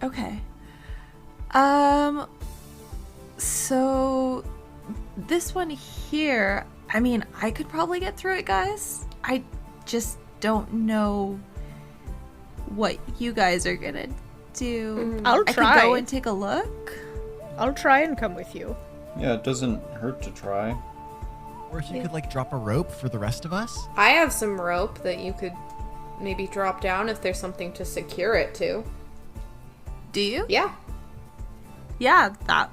Okay. So this one here, I mean, I could probably get through it, guys. I just don't know what you guys are gonna do. I'll I try. could go and take a look. I'll try and come with you. Yeah, it doesn't hurt to try. Or if you could like drop a rope for the rest of us. I have some rope that you could maybe drop down if there's something to secure it to. Do you? Yeah. Yeah, that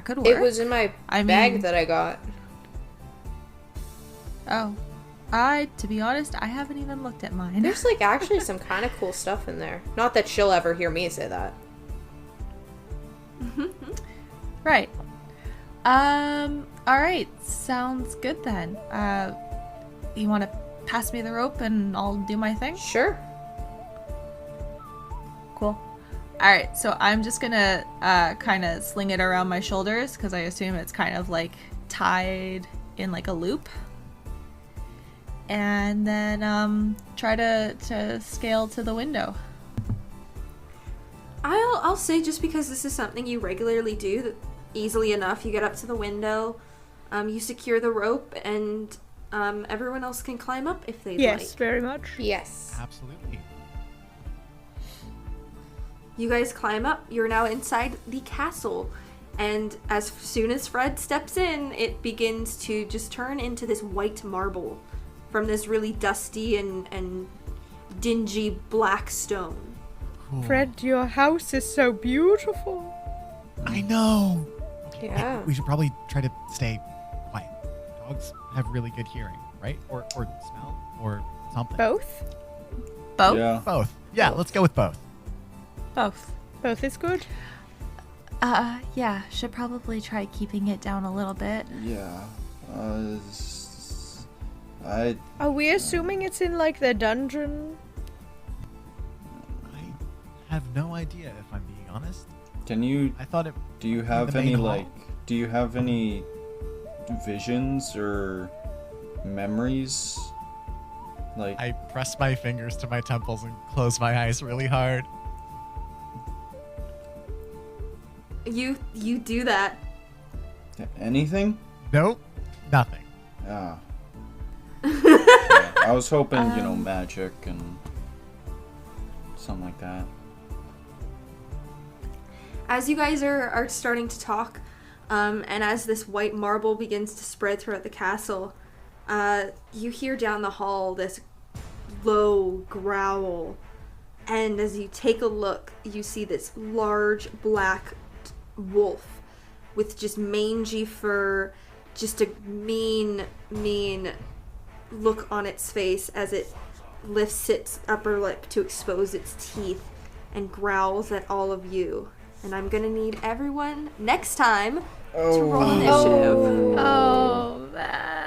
could work. It was in my bag mean- that I got. Oh. To be honest, I haven't even looked at mine. There's like actually some kind of cool stuff in there. Not that she'll ever hear me say that. Right. Alright, sounds good then. You want to pass me the rope and I'll do my thing? Sure. Cool. Alright, so I'm just gonna kind of sling it around my shoulders because I assume it's kind of like tied in like a loop. And then try to scale to the window. I'll say, just because this is something you regularly do, that easily enough, you get up to the window, you secure the rope, and everyone else can climb up if they'd like. Yes, very much. Yes. Absolutely. You guys climb up. You're now inside the castle. And as soon as Fred steps in, it begins to just turn into this white marble from this really dusty and dingy black stone. Cool. Fred, your house is so beautiful. I know. Yeah. We should probably try to stay quiet. Dogs have really good hearing, right? Or smell, or something. Both? Both? Yeah. Both. Yeah, let's go with both. Both. Both is good. Yeah, should probably try keeping it down a little bit. Yeah. Are we assuming it's in like the dungeon? I have no idea, if I'm being honest. Can you? I thought it. Do you have the main any hall? like? Do you have any visions or memories? Like. I press my fingers to my temples and close my eyes really hard. You do that. Anything? Nope. Nothing. Yeah. Yeah, I was hoping, magic and something like that. As you guys are starting to talk, and as this white marble begins to spread throughout the castle, you hear down the hall this low growl. And as you take a look, you see this large black wolf with just mangy fur, just a mean look on its face as it lifts its upper lip to expose its teeth and growls at all of you. And I'm gonna need everyone next time to roll initiative. Oh, man.